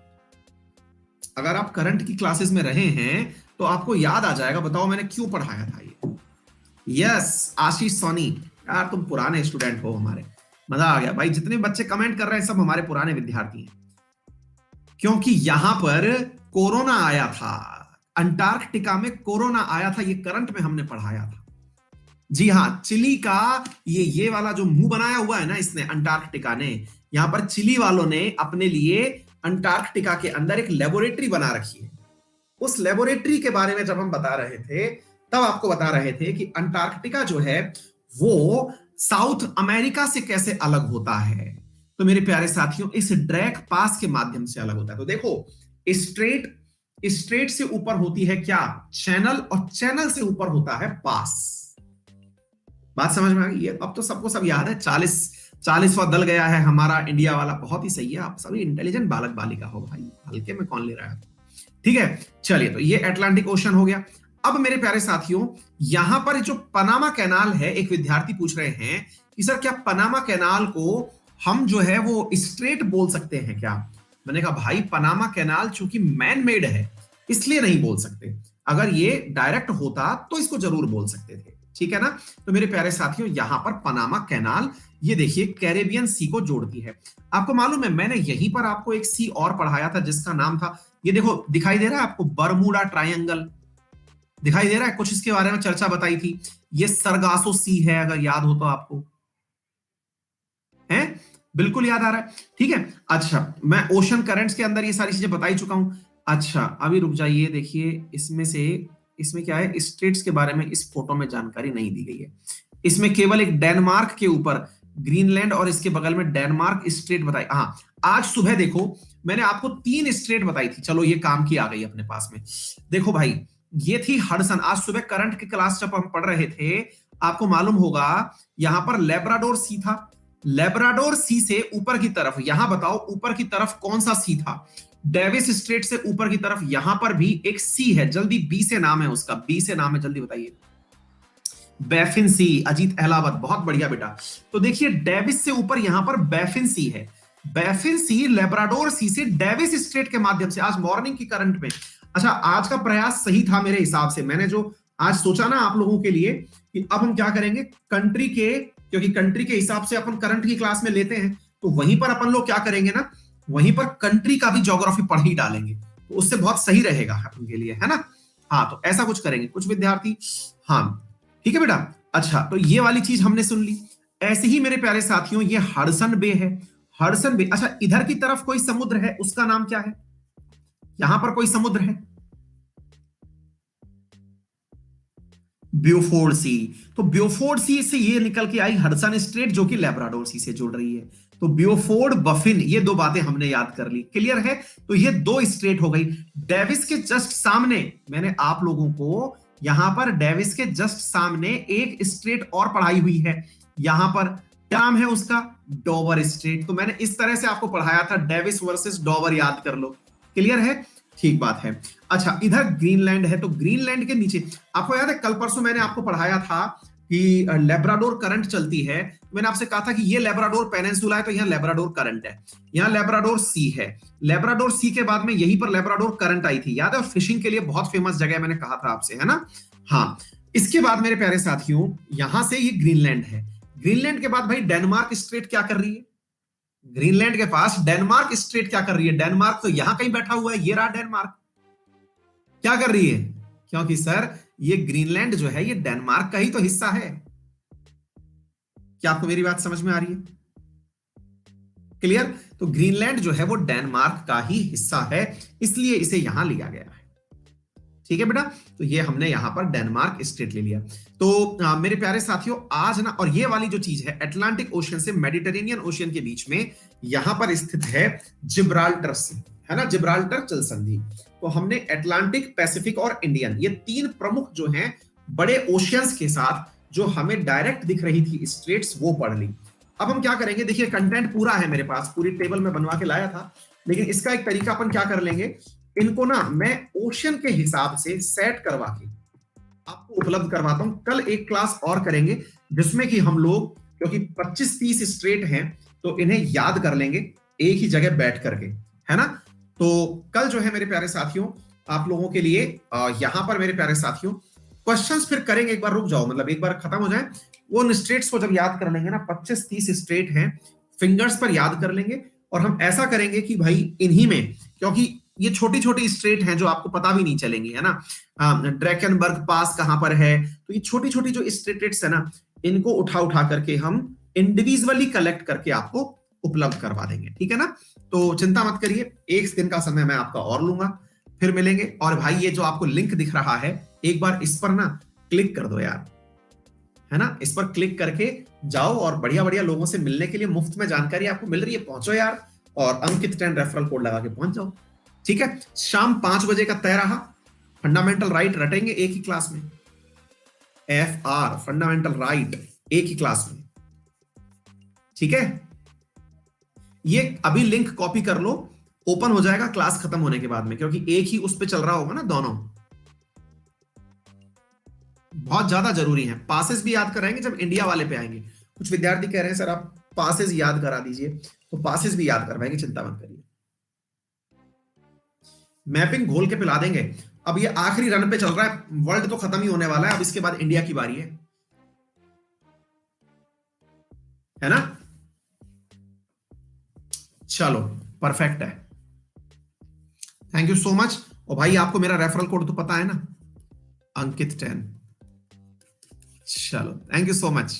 अगर आप करंट की क्लासेस में रहे हैं तो आपको याद आ जाएगा, बताओ मैंने क्यों पढ़ाया था ये। यस आशीष सोनी, यार तुम पुराने स्टूडेंट हो हमारे, मजा आ गया भाई, जितने बच्चे कमेंट कर रहे हैं सब हमारे पुराने विद्यार्थी हैं, क्योंकि यहां पर कोरोना आया था, अंटार्कटिका में कोरोना आया था, ये करंट में हमने पढ़ाया था। जी हाँ, चिली का ये वाला जो मुंह बनाया हुआ है ना इसने, अंटार्कटिका ने, यहां पर चिली वालों ने अपने लिए अंटार्कटिका के अंदर एक लेबोरेटरी बना रखी है। उस लेबोरेटरी के बारे में जब हम बता रहे थे तब आपको बता रहे थे कि अंटार्कटिका जो है वो साउथ अमेरिका से कैसे अलग होता है। तो मेरे प्यारे साथियों इस ड्रैक पास के माध्यम से अलग होता है। तो देखो स्ट्रेट से ऊपर होती है क्या, चैनल, और चैनल से ऊपर होता है पास। बात समझ में आ गई है, अब तो सबको सब याद है। 40वां दल गया है हमारा इंडिया वाला, बहुत ही सही है, आप सभी इंटेलिजेंट बालक बालिका हो भाई, हल्के में कौन ले रहा है। ठीक है, चलिए, तो ये अटलांटिक ओशन हो गया। अब मेरे प्यारे साथियों, यहां पर जो पनामा कैनाल है, एक विद्यार्थी पूछ रहे हैं कि सर क्या पनामा कैनाल को हम जो है वो स्ट्रेट बोल सकते हैं क्या? मैंने कहा भाई पनामा कैनाल चूंकि मैन मेड है इसलिए नहीं बोल सकते, अगर ये डायरेक्ट होता तो इसको जरूर बोल सकते थे, ठीक है ना। तो मेरे प्यारे साथियों, यहां पर पनामा कैनाल ये देखिए कैरेबियन सी को जोड़ती है। आपको मालूम है मैंने यहीं पर आपको एक सी और पढ़ाया था जिसका नाम था, ये देखो दिखाई दे रहा है आपको, बरमूडा ट्रायंगल दिखाई दे रहा है, कुछ इसके बारे में चर्चा बताई थी। ये सरगासो सी है, अगर याद हो तो आपको, है बिल्कुल याद आ रहा है, ठीक है। अच्छा, मैं ओशन करंट्स के अंदर ये सारी चीजें बता ही चुका हूं। अच्छा, अभी रुक जाइए, देखिए इसमें से, इसमें क्या है, स्टेट्स के बारे में इस फोटो में जानकारी नहीं दी गई है। इसमें केवल एक डेनमार्क के ऊपर ग्रीनलैंड और इसके बगल में डेनमार्क स्टेट बताई। हाँ, आज सुबह देखो मैंने आपको 3 स्टेट बताई थी, चलो ये काम की आ गई अपने पास में। देखो भाई, ये थी हडसन। आज सुबह करंट की क्लास जब हम पढ़ रहे थे, आपको मालूम होगा यहां पर लेब्राडोर सी था। लेब्राडोर सी से ऊपर की तरफ, यहां बताओ ऊपर की तरफ कौन सा सी था? डेविस स्ट्रेट से ऊपर की तरफ यहां पर भी एक सी है, जल्दी बी से नाम है उसका, बी से नाम है, जल्दी बताइए। बैफिन सी, अजीत अहलावत, बहुत बढ़िया बेटा। तो देखिए डेविस से ऊपर यहां पर बैफिन सी है। बैफिन सी लेब्राडोर सी से डेविस स्ट्रेट के माध्यम से आज मॉर्निंग की करंट में। अच्छा, आज का प्रयास सही था मेरे हिसाब से, मैंने जो आज सोचा ना आप लोगों के लिए कि अब हम क्या करेंगे कंट्री के, क्योंकि कंट्री के हिसाब से अपन करंट की क्लास में लेते हैं, तो वहीं पर अपन लोग क्या करेंगे ना, वहीं पर कंट्री का भी ज्योग्राफी पढ़ ही डालेंगे, तो उससे बहुत सही रहेगा अपन के लिए, है ना। हाँ, तो ऐसा कुछ करेंगे कुछ विद्यार्थी। हाँ, ठीक है बेटा। अच्छा, तो ये वाली चीज हमने सुन ली। ऐसे ही मेरे प्यारे साथियों, ये हडसन बे है, हडसन बे। अच्छा, इधर की तरफ कोई समुद्र है, उसका नाम क्या है? यहां पर कोई समुद्र है, ब्योफोर्ड सी। तो ब्योफोर्ड सी से ये निकल के आई हडसन स्ट्रेट, जो कि लेब्राडोर सी से जुड़ रही है। तो ब्योफोर्ड बफिन, ये 2 बातें हमने याद कर ली, क्लियर है। तो ये 2 स्ट्रेट हो गई। डेविस के जस्ट सामने मैंने आप लोगों को, यहां पर डेविस के जस्ट सामने एक स्ट्रेट और पढ़ाई हुई है, यहां पर क्या नाम है उसका? Dover straight. तो मैंने इस तरह से आपको पढ़ाया था, डेविस वर्सेस डोवर, याद कर लो, क्लियर है, ठीक बात है। अच्छा, इधर ग्रीनलैंड है, तो ग्रीनलैंड के नीचे आपको याद है कल परसों मैंने आपको पढ़ाया था कि लेब्राडोर करंट चलती है। मैंने आपसे कहा था कि ये लेब्राडोर पेनिनसुला है, तो यहाँ लेब्राडोर करंट है, यहाँ लेब्राडोर सी है। लेब्राडोर सी के बाद में यहीं पर लेब्राडोर करंट आई थी, याद है, और फिशिंग के लिए बहुत फेमस जगह है, मैंने कहा था आपसे, है ना। हाँ, इसके बाद मेरे प्यारे साथियों, यहां से ये ग्रीनलैंड है। ग्रीनलैंड के बाद भाई डेनमार्क स्ट्रेट क्या कर रही है? ग्रीनलैंड के पास डेनमार्क स्ट्रेट क्या कर रही है? डेनमार्क तो यहां कहीं बैठा हुआ है, ये रहा डेनमार्क, क्या कर रही है? क्योंकि सर ये ग्रीनलैंड जो है ये डेनमार्क का ही तो हिस्सा है। क्या आपको मेरी बात समझ में आ रही है? क्लियर। तो ग्रीनलैंड जो है वो डेनमार्क का ही हिस्सा है, इसलिए इसे यहां लिया गया है, ठीक है बेटा। तो ये हमने यहां पर डेनमार्क स्टेट ले लिया। तो मेरे प्यारे साथियों, आज ना, और ये वाली जो चीज है अटलांटिक ओशन से मेडिटेरेनियन ओशन के बीच में यहां पर स्थित है जिब्राल्टर सी, है ना, जिब्राल्टर जल संधि। तो हमने अटलांटिक, पैसिफिक और इंडियन, ये 3 प्रमुख जो हैं बड़े ओशियंस के साथ जो हमें डायरेक्ट दिख रही थी स्ट्रेट्स, वो पढ़ ली। अब हम क्या करेंगे, देखिए कंटेंट पूरा है मेरे पास, पूरी टेबल में बनवा के लाया था, लेकिन इसका एक तरीका अपन क्या कर लेंगे, इनको ना मैं ओशन के हिसाब से सेट करवा के आपको उपलब्ध करवाता हूं। कल एक क्लास और करेंगे जिसमें कि हम लोग, क्योंकि 25-30 स्ट्रेट हैं, तो इन्हें याद कर लेंगे एक ही जगह बैठ करके, है ना। तो कल जो है मेरे प्यारे साथियों, आप लोगों के लिए यहां पर मेरे प्यारे साथियों क्वेश्चंस फिर करेंगे। एक बार रुक जाओ, मतलब एक बार खत्म हो जाए, वो स्ट्रेट्स को जब याद कर लेंगे ना, 25-30 स्ट्रेट हैं, फिंगर्स पर याद कर लेंगे। और हम ऐसा करेंगे कि भाई इन्हीं में, क्योंकि ये छोटी छोटी स्ट्रेट हैं जो आपको पता भी नहीं चलेंगी, है ना। ड्रैकनबर्ग पास कहां पर है, तो ये छोटी छोटी जो स्ट्रेट्स है ना, इनको उठा उठा करके हम इंडिविजुअली कलेक्ट करके आपको उपलब्ध करवा देंगे, ठीक है ना। तो चिंता मत करिए, एक दिन का समय मैं आपका और लूंगा, फिर मिलेंगे। और भाई ये जो आपको लिंक दिख रहा है, एक बार इस पर ना क्लिक कर दो यार, है ना, इस पर क्लिक करके जाओ और बढ़िया बढ़िया लोगों से मिलने के लिए मुफ्त में जानकारी आपको मिल रही है, पहुंचो यार, और अंकित 10 रेफरल कोड लगा के पहुंच जाओ, ठीक है। शाम 5 बजे का तय रहा, फंडामेंटल राइट रटेंगे एक ही क्लास में, FR फंडामेंटल राइट एक ही क्लास में, ठीक है। ये अभी लिंक कॉपी कर लो, ओपन हो जाएगा क्लास खत्म होने के बाद में, क्योंकि एक ही उस पे चल रहा होगा ना दोनों। बहुत ज्यादा जरूरी है। पासेस भी याद कराएंगे जब इंडिया वाले पे आएंगे। कुछ विद्यार्थी कह रहे हैं सर आप पासेस याद करा दीजिए, तो पासेस भी याद करवाएंगे, चिंता मत करिए। मैपिंग घोल के पिला देंगे। अब ये आखिरी रन पे चल रहा है, वर्ल्ड तो खत्म ही होने वाला है, अब इसके बाद इंडिया की बारी है ना। चलो परफेक्ट है, थैंक यू सो मच। और भाई आपको मेरा रेफरल कोड तो पता है ना, अंकित 10। चलो थैंक यू सो मच।